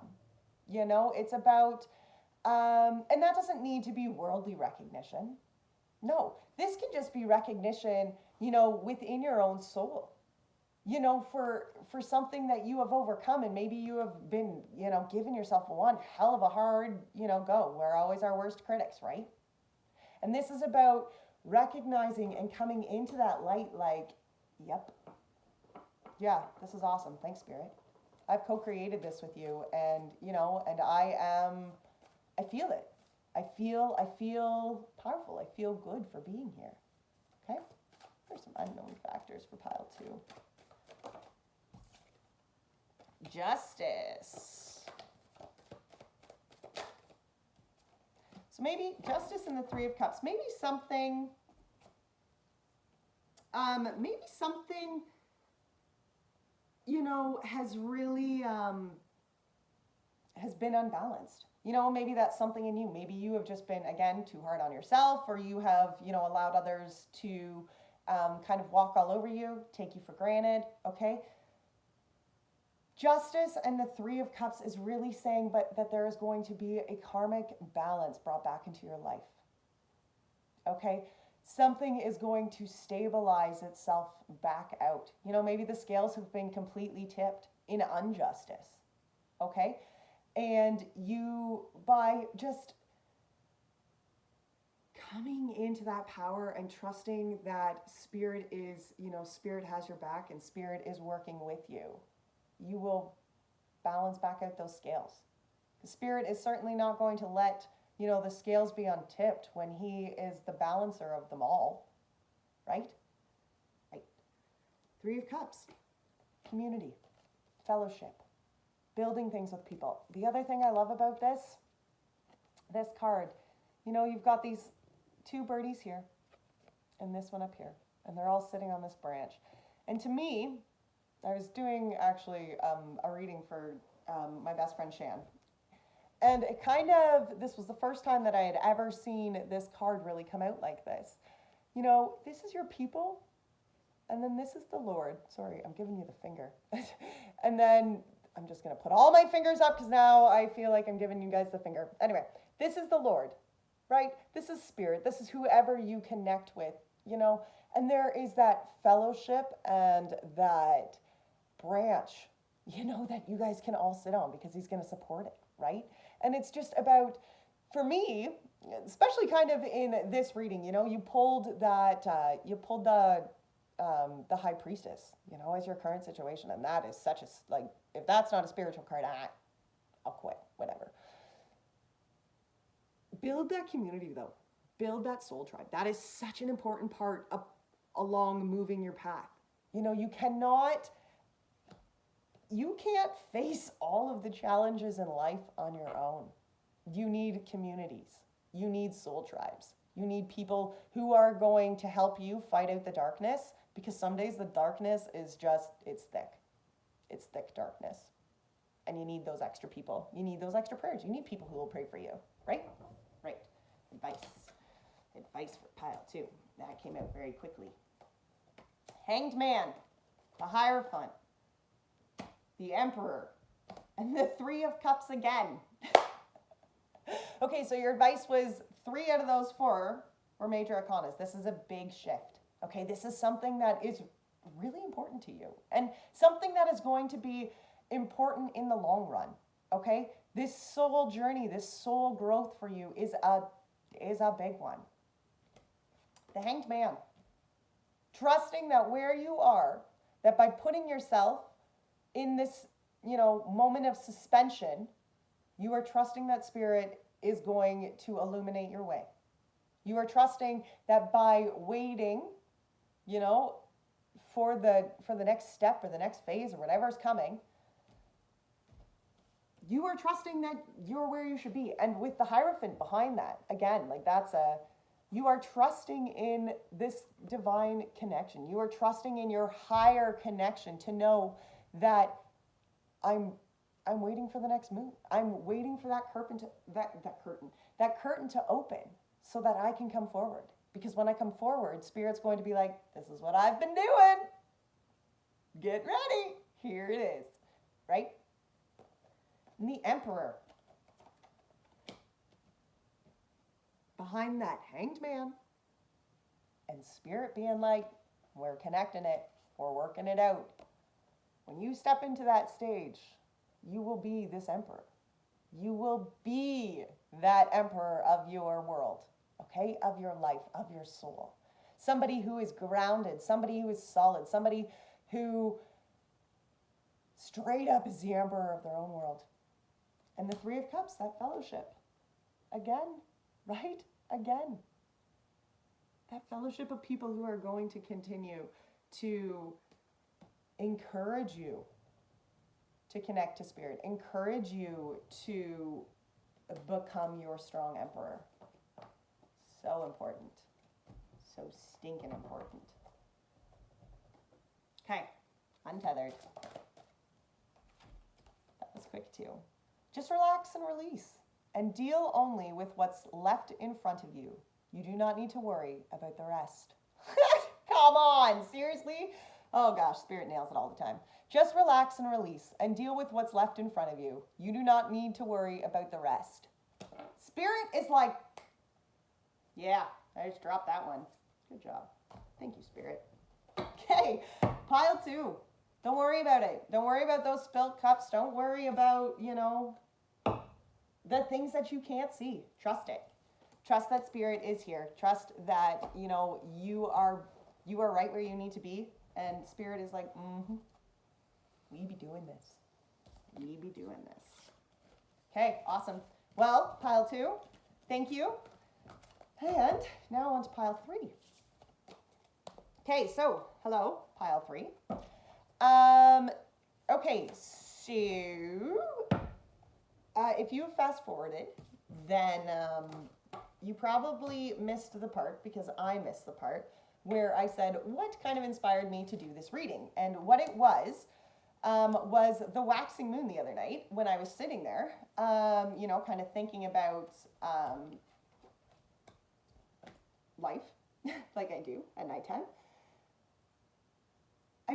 A: It's about, and that doesn't need to be worldly recognition. No, this can just be recognition, within your own soul, for something that you have overcome, and maybe you have been, giving yourself one hell of a hard, go. We're always our worst critics, right? And this is about recognizing and coming into that light like, yep, yeah, this is awesome. Thanks, Spirit. I've co-created this with you, and, and I feel it. I feel powerful. I feel good for being here. Okay? There's some unknown factors for pile 2. Justice. So maybe Justice and the 3 of Cups. Maybe something has really, has been unbalanced. Maybe that's something in you. Maybe you have just been, again, too hard on yourself, or you have, allowed others to kind of walk all over you, take you for granted, okay? Justice and the 3 of Cups is really saying that there is going to be a karmic balance brought back into your life, okay? Something is going to stabilize itself back out. Maybe the scales have been completely tipped in injustice, okay? And you, by just coming into that power and trusting that Spirit is, Spirit has your back and Spirit is working with you, you will balance back out those scales. The Spirit is certainly not going to let, the scales be untipped when He is the balancer of them all, right? Right. 3 of Cups, community, fellowship, building things with people. The other thing I love about this card, you've got these 2 birdies here and this one up here, and they're all sitting on this branch. And to me, I was doing actually a reading for my best friend Shan. And this was the first time that I had ever seen this card really come out like this. This is your people, And then this is the Lord. Sorry, I'm giving you the finger. And then I'm just going to put all my fingers up because now I feel like I'm giving you guys the finger. Anyway, this is the Lord, right? This is spirit. This is whoever you connect with, you know. And there is that fellowship and that branch, you know, that you guys can all sit on because he's going to support it, right? And it's just about, for me, especially kind of in this reading, you know, you pulled the high priestess, you know, as your current situation. And that is such a, like, if that's not a spiritual card, I'll quit, whatever. Build that community though. Build that soul tribe. That is such an important part of, along moving your path. You know, you can't face all of the challenges in life on your own. You need communities. You need soul tribes. You need people who are going to help you fight out the darkness, because some days the darkness is just, it's thick. It's thick darkness. And you need those extra people. You need those extra prayers. You need people who will pray for you, right? Right. Advice for pile 2. That came out very quickly. Hanged Man, the Hierophant, the Emperor, and the 3 of Cups again. Okay, so your advice was 3 out of those 4 were major arcanas. This is a big shift. Okay, this is something that is really important to you and something that is going to be important in the long run. Okay, this soul journey, this soul growth for you is a big one. The Hanged Man. Trusting that where you are, that by putting yourself in this, you know, moment of suspension, you are trusting that spirit is going to illuminate your way. You are trusting that by waiting, you know, for the next step or the next phase or whatever's coming, you are trusting that you're where you should be. And with the Hierophant behind that, again, like you are trusting in this divine connection. You are trusting in your higher connection to know that I'm waiting for the next move. I'm waiting for that curtain to open so that I can come forward. Because when I come forward, Spirit's going to be like, this is what I've been doing. Get ready. Here it is. Right? And the Emperor. Behind that Hanged Man. And Spirit being like, we're connecting it. We're working it out. When you step into that stage, you will be this Emperor. You will be that Emperor of your world, okay? Of your life, of your soul. Somebody who is grounded, somebody who is solid, somebody who straight up is the Emperor of their own world. And the 3 of Cups, that fellowship. Again, right? Again. That fellowship of people who are going to continue to encourage you to connect to Spirit, encourage you to become your strong Emperor. So important. So stinking important. Okay, Untethered. That was quick too. Just relax and release and deal only with what's left in front of you. You do not need to worry about the rest. Come on, seriously? Oh gosh, Spirit nails it all the time. Just relax and release and deal with what's left in front of you. You do not need to worry about the rest. Spirit is like, yeah, I just dropped that one. Good job. Thank you, Spirit. Okay, pile 2. Don't worry about it. Don't worry about those spilled cups. Don't worry about, you know, the things that you can't see. Trust it. Trust that Spirit is here. Trust that, you know, you are right where you need to be. And Spirit is like, we be doing this. We be doing this. Okay, awesome. Well, pile 2, thank you. And now on to pile 3. Okay, so, hello, pile 3. Okay, so, if you fast forwarded, then you probably missed the part, because I missed the part, where I said, what kind of inspired me to do this reading? And what it was the waxing moon the other night when I was sitting there, you know, kind of thinking about life, like I do at nighttime.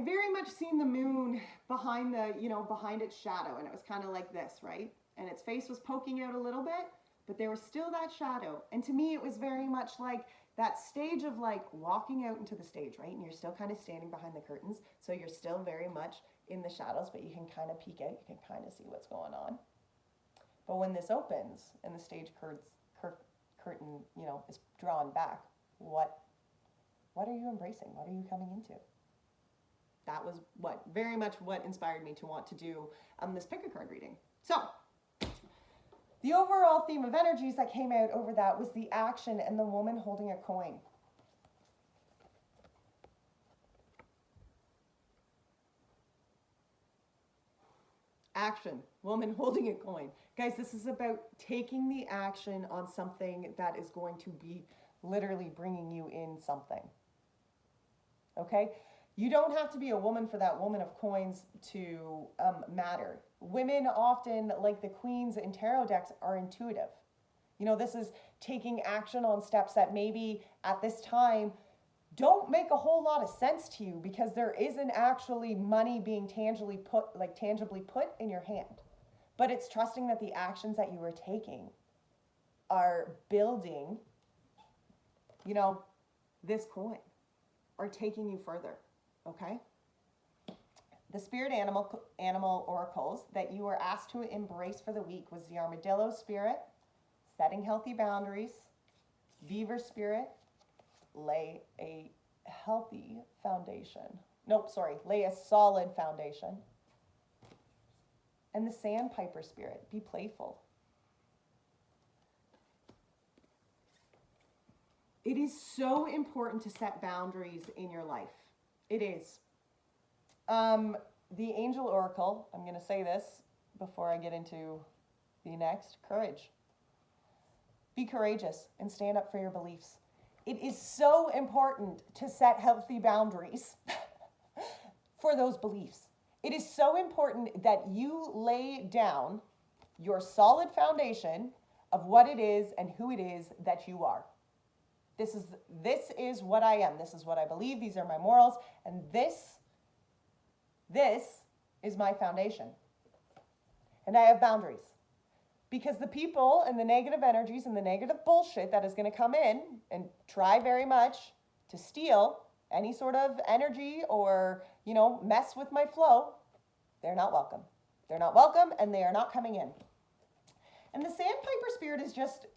A: very much seen the moon behind the, behind its shadow, and it was kind of like this, right? And its face was poking out a little bit, but there was still that shadow. And to me, it was very much like that stage of like walking out into the stage, right? And you're still kind of standing behind the curtains, so you're still very much in the shadows, but you can kind of peek out, you can kind of see what's going on. But when this opens and the stage curtain, is drawn back, what are you embracing? What are you coming into? That was very much what inspired me to want to do this pick a card reading. So the overall theme of energies that came out over that was the action and the woman holding a coin. Action, woman holding a coin. Guys, this is about taking the action on something that is going to be literally bringing you in something. Okay? You don't have to be a woman for that woman of coins to matter. Women often, like the queens in tarot decks, are intuitive. This is taking action on steps that maybe at this time don't make a whole lot of sense to you because there isn't actually money being tangibly put in your hand. But it's trusting that the actions that you are taking are building, this coin or taking you further. Okay? The spirit animal oracles that you were asked to embrace for the week was the armadillo spirit, setting healthy boundaries, beaver spirit, lay a healthy foundation. Lay a solid foundation. And the sandpiper spirit, be playful. It is so important to set boundaries in your life. It is. The angel oracle, I'm going to say this before I get into the next, courage. Be courageous and stand up for your beliefs. It is so important to set healthy boundaries for those beliefs. It is so important that you lay down your solid foundation of what it is and who it is that you are. This is what I am. This is what I believe. These are my morals. And this is my foundation. And I have boundaries. Because the people and the negative energies and the negative bullshit that is going to come in and try very much to steal any sort of energy or, mess with my flow, they're not welcome. They're not welcome and they are not coming in. And the sandpiper spirit is just,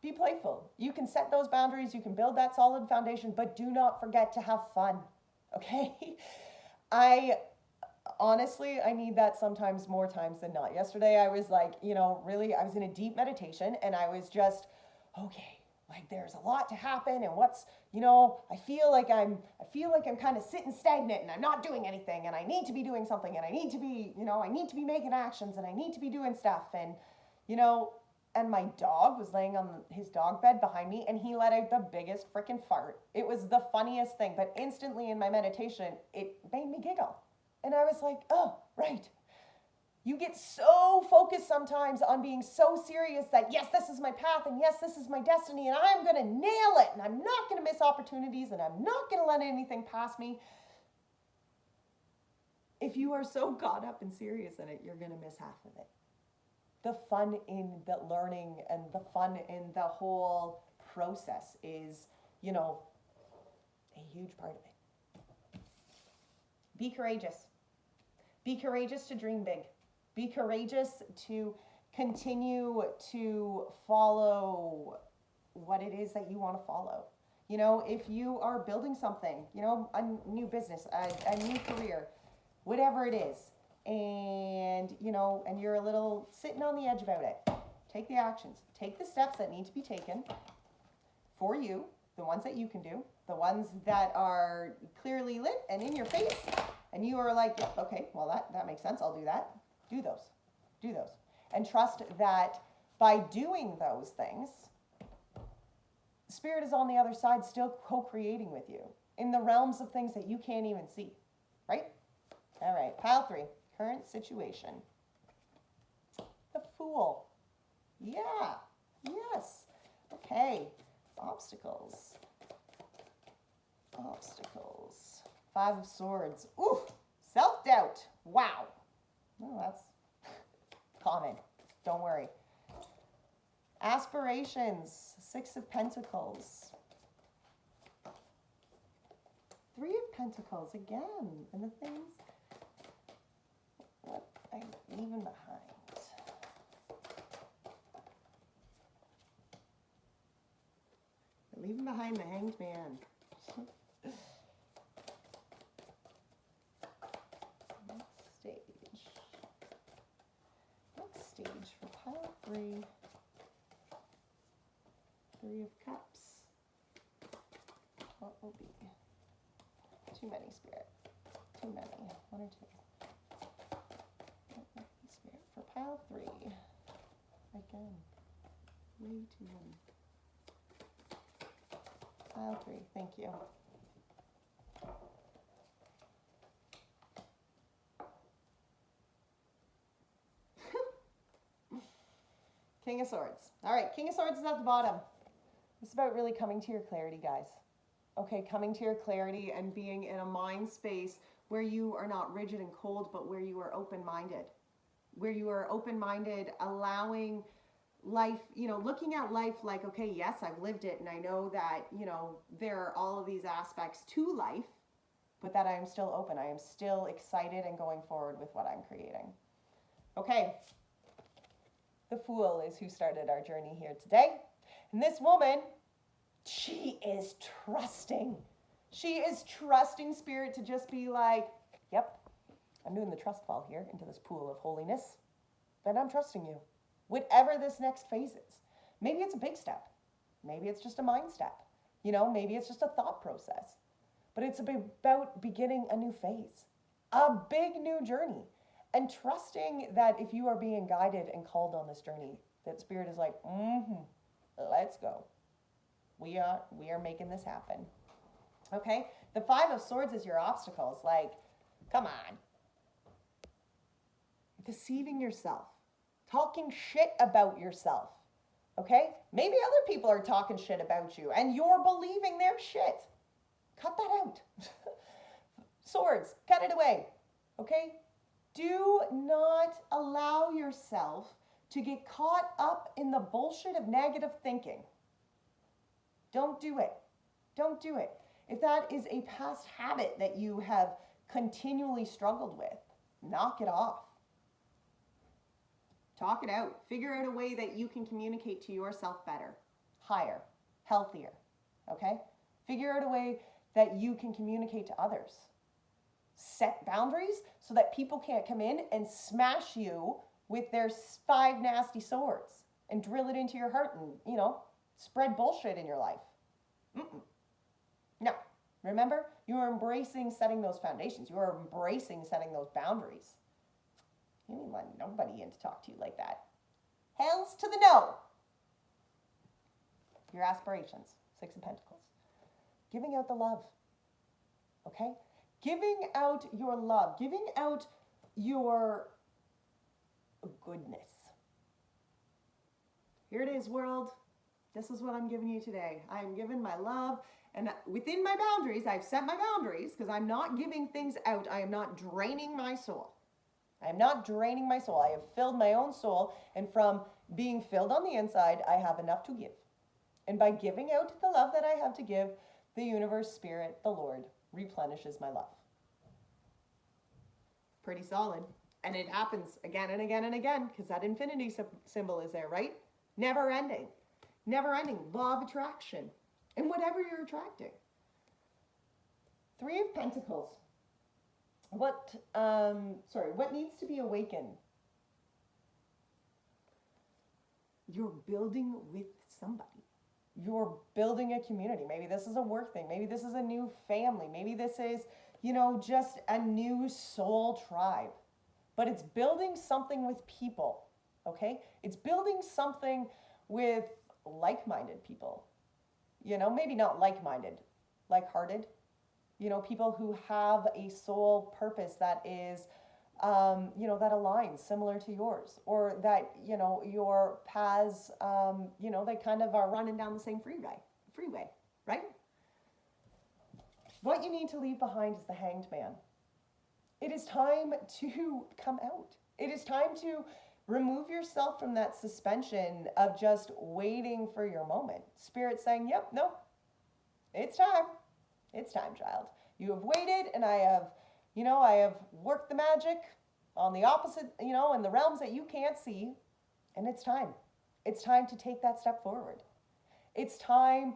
A: be playful. You can set those boundaries. You can build that solid foundation, but do not forget to have fun. Okay? Honestly, I need that sometimes more times than not. Yesterday, I was like, really, I was in a deep meditation and I was just, okay, like there's a lot to happen and what's, I feel like I'm kind of sitting stagnant and I'm not doing anything and I need to be doing something and I need to be, I need to be making actions and I need to be doing stuff and, and my dog was laying on his dog bed behind me and he let out the biggest freaking fart. It was the funniest thing, but instantly in my meditation, it made me giggle. And I was like, oh, right. You get so focused sometimes on being so serious that, yes, this is my path, and yes, this is my destiny, and I'm going to nail it, and I'm not going to miss opportunities, and I'm not going to let anything pass me. If you are so caught up and serious in it, you're going to miss half of it. The fun in the learning and the fun in the whole process is, a huge part of it. Be courageous. Be courageous to dream big. Be courageous to continue to follow what it is that you want to follow. If you are building something, a new business, a new career, whatever it is, and, and you're a little sitting on the edge about it, take the actions. Take the steps that need to be taken for you, the ones that you can do, the ones that are clearly lit and in your face, and you are like, yeah, okay, well, that makes sense. I'll do that. Do those. And trust that by doing those things, Spirit is on the other side still co-creating with you in the realms of things that you can't even see, right? All right, pile 3, current situation. The Fool. Yeah, yes. Okay, obstacles. Five of Swords. Ooh, self-doubt. Wow. Oh, that's common. Don't worry. Aspirations. Six of Pentacles. Three of Pentacles again. And the things what I'm leaving behind. Leaving behind the Hanged Man. Next stage for pile 3. Three of Cups. What will be? Too many, Spirit. Too many. One or two. Spirit for pile 3. Again. Way too many. Pile 3. Thank you. King of Swords. All right, King of Swords is at the bottom. It's about really coming to your clarity, guys. Okay, coming to your clarity and being in a mind space where you are not rigid and cold, but where you are open-minded. Where you are open-minded, allowing life, looking at life like, okay, yes, I've lived it, and I know that, there are all of these aspects to life, but that I am still open. I am still excited and going forward with what I'm creating. Okay. The Fool is who started our journey here today. And this woman, she is trusting. She is trusting Spirit to just be like, yep, I'm doing the trust fall here into this pool of holiness, but I'm trusting you. Whatever this next phase is. Maybe it's a big step. Maybe it's just a mind step. Maybe it's just a thought process. But it's about beginning a new phase, a big new journey. And trusting that if you are being guided and called on this journey, that Spirit is like, let's go. We are making this happen. Okay? The Five of Swords is your obstacles. Like, come on. Deceiving yourself. Talking shit about yourself. Okay? Maybe other people are talking shit about you and you're believing their shit. Cut that out. Swords, cut it away. Okay? Do not allow yourself to get caught up in the bullshit of negative thinking. Don't do it. Don't do it. If that is a past habit that you have continually struggled with, knock it off. Talk it out. Figure out a way that you can communicate to yourself better, higher, healthier, okay? Figure out a way that you can communicate to others. Set boundaries so that people can't come in and smash you with their 5 nasty swords and drill it into your heart and, spread bullshit in your life. No. Remember, you are embracing setting those foundations. You are embracing setting those boundaries. You ain't letting nobody in to talk to you like that. Hells to the no. Your aspirations. 6 of Pentacles. Giving out the love. Okay? Giving out your love. Giving out your goodness. Here it is, world. This is what I'm giving you today. I am giving my love. And within my boundaries, I've set my boundaries because I'm not giving things out. I am not draining my soul. I am not draining my soul. I have filled my own soul. And from being filled on the inside, I have enough to give. And by giving out the love that I have to give, the universe, Spirit, the Lord, replenishes my love. Pretty solid. And it happens again and again and again because that infinity symbol is there, right? Never ending. Never ending. Law of attraction. And whatever you're attracting. 3 of Pentacles. What needs to be awakened? You're building with somebody. You're building a community. Maybe this is a work thing. Maybe this is a new family. Maybe this is, just a new soul tribe. But it's building something with people, okay? It's building something with like-minded people. Maybe not like-minded, like-hearted. People who have a soul purpose that is, that aligns similar to yours. Or that, your paths, they kind of are running down the same freeway, right? What you need to leave behind is the Hanged Man. It is time to come out. It is time to remove yourself from that suspension of just waiting for your moment. Spirit saying, yep, no, it's time. It's time, child. You have waited, and I have worked the magic on the opposite, in the realms that you can't see, and it's time. It's time to take that step forward. It's time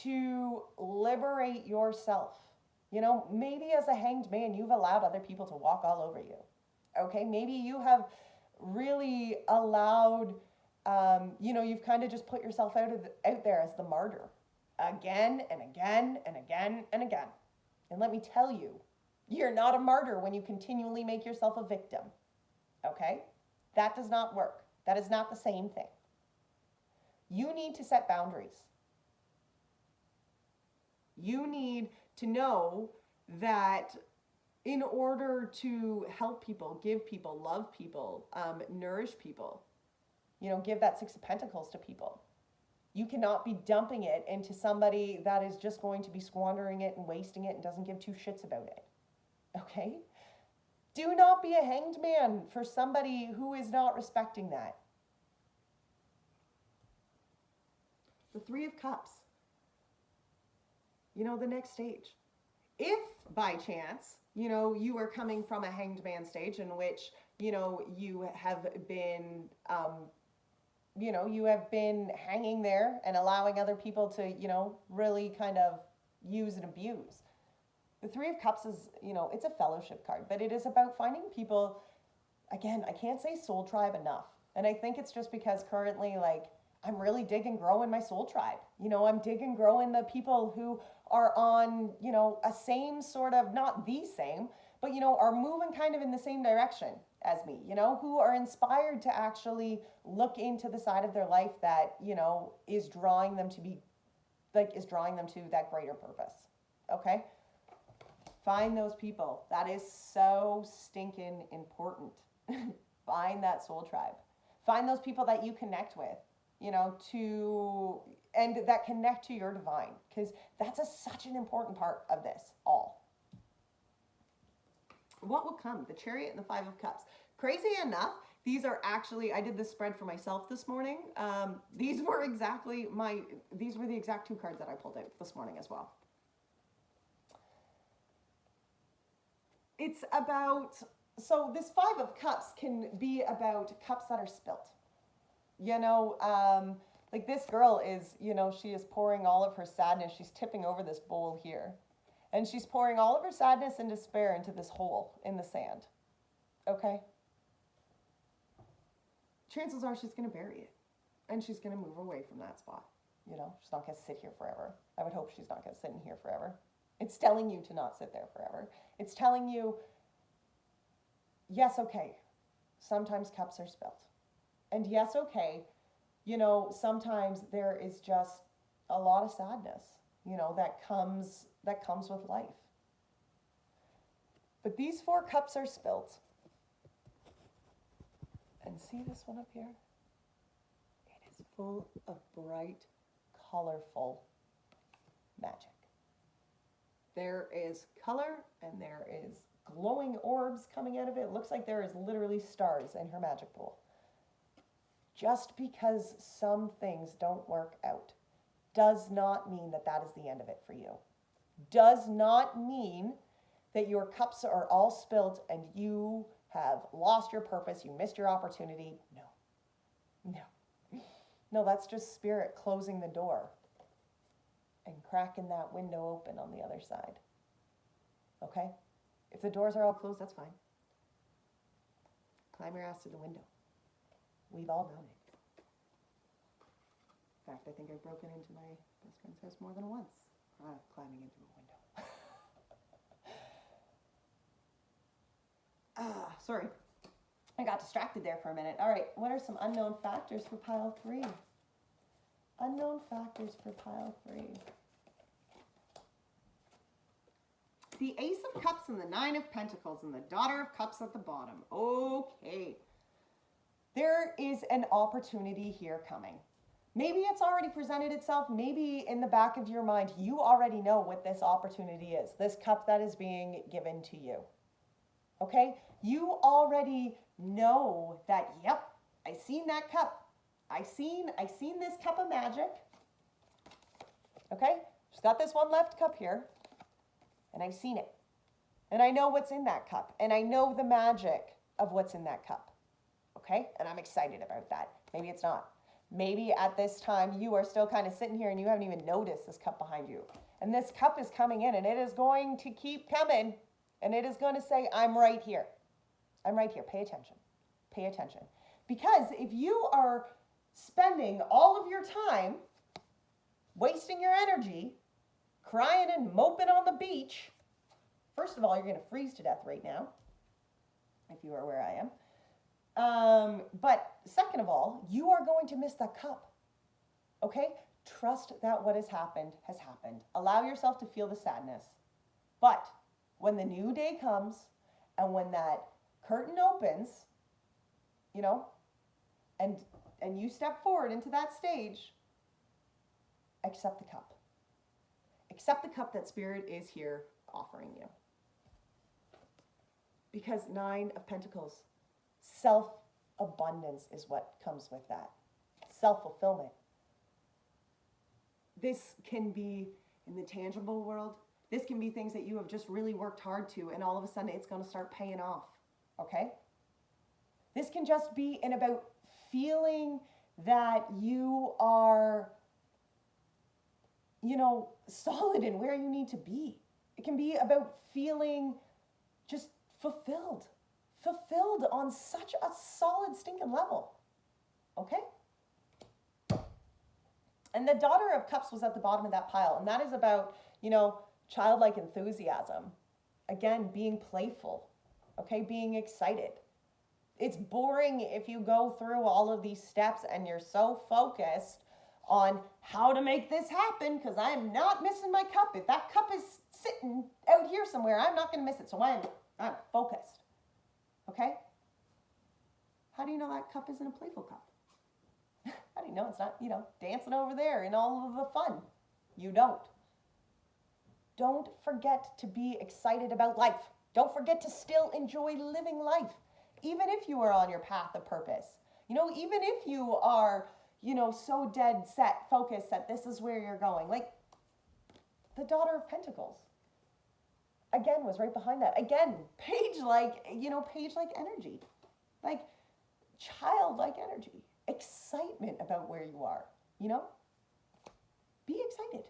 A: to liberate yourself. Maybe as a hanged man, you've allowed other people to walk all over you. Okay, maybe you have really allowed, you've kind of just put yourself out there as the martyr again and again and again and again. And let me tell you, you're not a martyr when you continually make yourself a victim. Okay? That does not work. That is not the same thing. You need to set boundaries. You need to know that in order to help people, give people, love people, nourish people, give that Six of Pentacles to people, you cannot be dumping it into somebody that is just going to be squandering it and wasting it and doesn't give two shits about it. Okay? Do not be a hanged man for somebody who is not respecting that. The Three of Cups. The next stage. If by chance, you are coming from a hanged man stage in which, you have been, you have been hanging there and allowing other people to, really kind of use and abuse. The Three of Cups is, it's a fellowship card, but it is about finding people, again, I can't say soul tribe enough. And I think it's just because currently, I'm really digging growing my soul tribe. I'm digging growing the people who are on, a same sort of, not the same, but, are moving kind of in the same direction as me, who are inspired to actually look into the side of their life that, is drawing them to that greater purpose. Okay? Find those people. That is so stinking important. Find that soul tribe. Find those people that you connect with, and that connect to your divine, because that's such an important part of this all. What will come? The Chariot and the Five of Cups. Crazy enough, these are actually, I did this spread for myself this morning. These were the exact two cards that I pulled out this morning as well. It's about, so this Five of Cups can be about cups that are spilt. This girl is, she is pouring all of her sadness. She's tipping over this bowl here. And she's pouring all of her sadness and despair into this hole in the sand. Okay? Chances are she's going to bury it. And she's going to move away from that spot. She's not going to sit here forever. I would hope she's not going to sit in here forever. It's telling you to not sit there forever. It's telling you, yes, okay, sometimes cups are spilt. And yes, okay, sometimes there is just a lot of sadness, that comes with life. But these four cups are spilt. And see this one up here? It is full of bright, colorful magic. There is color and there is glowing orbs coming out of it. It looks like there is literally stars in her magic pool. Just because some things don't work out does not mean that that is the end of it for you. Does not mean that your cups are all spilt and you have lost your purpose, you missed your opportunity. No, that's just spirit closing the door and cracking that window open on the other side. Okay? If the doors are all closed, that's fine. Climb your ass to the window. We've all done it. In fact, I think I've broken into my best friend's house more than once, climbing into a window. Sorry. I got distracted there for a minute. All right, what are some unknown factors for pile 3? Unknown factors for pile 3. The Ace of Cups and the Nine of Pentacles and the Daughter of Cups at the bottom. Okay. There is an opportunity here coming. Maybe it's already presented itself. Maybe in the back of your mind, you already know what this opportunity is, this cup that is being given to you. Okay? You already know that, yep, I seen that cup. I seen this cup of magic. Okay? Just got this one left cup here, and I've seen it. And I know what's in that cup, and I know the magic of what's in that cup. Okay? And I'm excited about that. Maybe it's not. Maybe at this time you are still kind of sitting here and you haven't even noticed this cup behind you. And this cup is coming in, and it is going to keep coming, and it is going to say, I'm right here. I'm right here. Pay attention. Pay attention. Because if you are spending all of your time wasting your energy, crying and moping on the beach, first of all, you're going to freeze to death right now, if you are where I am. But second of all, you are going to miss that cup. Okay? Trust that what has happened has happened. Allow yourself to feel the sadness. But when the new day comes and when that curtain opens, you know, and you step forward into that stage, accept the cup. Accept the cup that Spirit is here offering you. Because 9 of Pentacles, self-abundance is what comes with that. Self-fulfillment. This can be in the tangible world. This can be things that you have just really worked hard to, and all of a sudden it's going to start paying off. Okay? This can just be in about feeling that you are, you know, solid in where you need to be. It can be about feeling just fulfilled on such a solid stinking level. Okay? And the Daughter of Cups was at the bottom of that pile, and that is about, you know, childlike enthusiasm. Again, being playful, okay? Being excited. It's boring if you go through all of these steps and you're so focused on how to make this happen, because I'm not missing my cup. If that cup is sitting out here somewhere, I'm not going to miss it. So I'm focused. Okay? How do you know that cup isn't a playful cup? How do you know it's not, you know, dancing over there in all of the fun? You don't. Don't forget to be excited about life. Don't forget to still enjoy living life, even if you are on your path of purpose. You know, even if you are, you know, so dead set, focused that this is where you're going. Like the Daughter of Pentacles, again, was right behind that. Again, page-like energy, like childlike energy, excitement about where you are, you know? Be excited.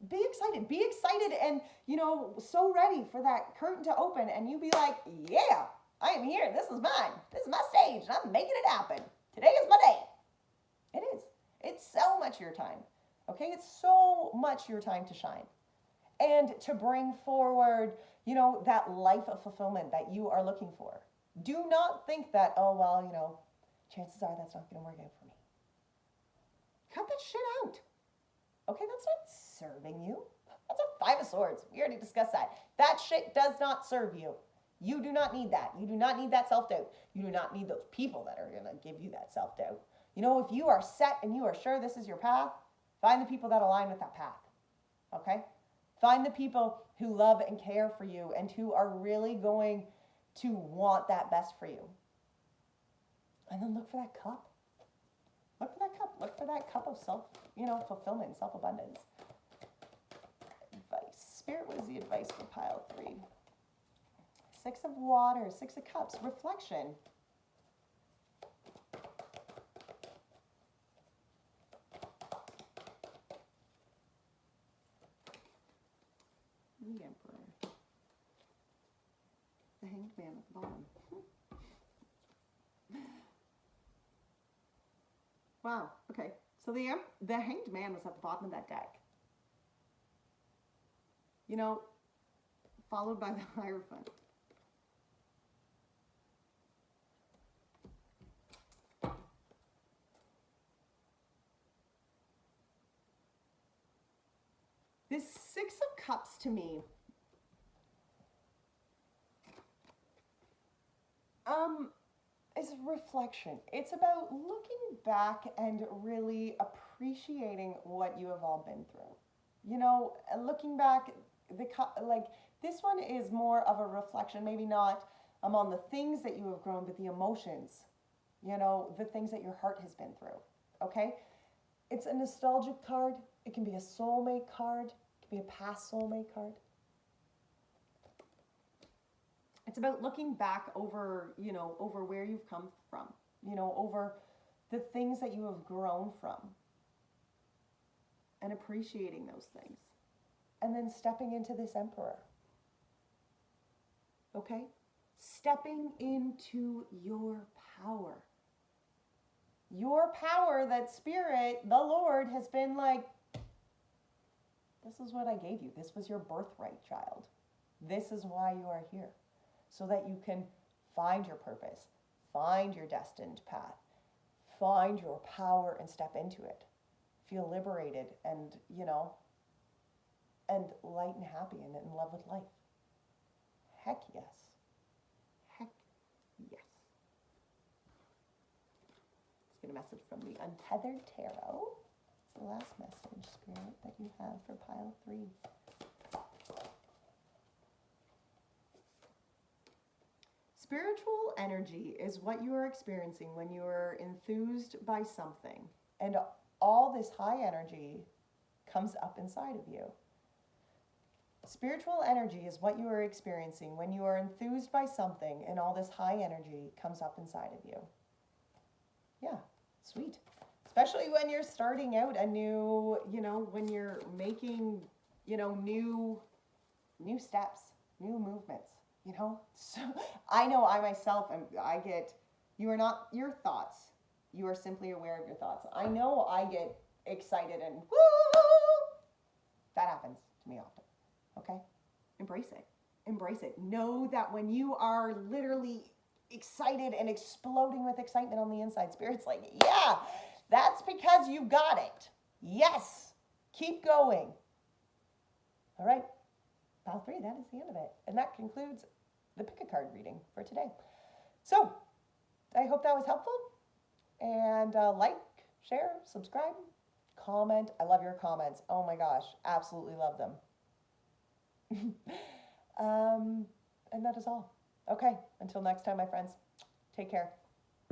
A: Be excited. Be excited and, you know, so ready for that curtain to open and you be like, yeah, I am here. This is mine. This is my stage and I'm making it happen. Today is my day. It is. It's so much your time. Okay? It's so much your time to shine. And to bring forward, you know, that life of fulfillment that you are looking for. Do not think that, oh, well, you know, chances are that's not going to work out for me. Cut that shit out. Okay, that's not serving you. That's a 5 of Swords. We already discussed that. That shit does not serve you. You do not need that. You do not need that self-doubt. You do not need those people that are going to give you that self-doubt. You know, if you are set and you are sure this is your path, find the people that align with that path. Okay? Find the people who love and care for you and who are really going to want that best for you. And then look for that cup. Look for that cup. Look for that cup of fulfillment, self-abundance. Advice. Spirit, what is the advice for pile 3? 6 of Water, 6 of Cups, reflection. The Emperor. The Hanged Man at the bottom. Wow, okay. So the Hanged Man was at the bottom of that deck. You know, followed by the Hierophant. This 6 of Cups to me, is reflection. It's about looking back and really appreciating what you have all been through. You know, looking back, like this one is more of a reflection, maybe not on the things that you have grown, but the emotions, you know, the things that your heart has been through. Okay? It's a nostalgic card. It can be a soulmate card. It can be a past soulmate card. It's about looking back over, you know, over where you've come from, you know, over the things that you have grown from and appreciating those things. And then stepping into this emperor. Okay? Stepping into your power. Your power that Spirit, the Lord, has been like, this is what I gave you. This was your birthright, child. This is why you are here. So that you can find your purpose, find your destined path, find your power and step into it. Feel liberated and, you know, and light and happy and in love with life. Heck yes. Heck yes. Let's get a message from the Untethered Tarot. It's the last message, Spirit, that you have for pile 3. Spiritual energy is what you are experiencing when you are enthused by something. And all this high energy comes up inside of you. Spiritual energy is what you are experiencing when you are enthused by something and all this high energy comes up inside of you. Yeah, sweet. Especially when you're starting out a new, you know, when you're making, you know, new steps, new movements, you know. So I know I myself, you are not your thoughts. You are simply aware of your thoughts. I know I get excited and woo! That happens to me often. Okay? Embrace it. Embrace it. Know that when you are literally excited and exploding with excitement on the inside, Spirit's like, yeah, that's because you got it. Yes. Keep going. All right. Pile 3, that is the end of it. And that concludes the pick a card reading for today. So, I hope that was helpful. And like, share, subscribe, comment. I love your comments. Oh my gosh, absolutely love them. And that is all. Okay, until next time, my friends. Take care.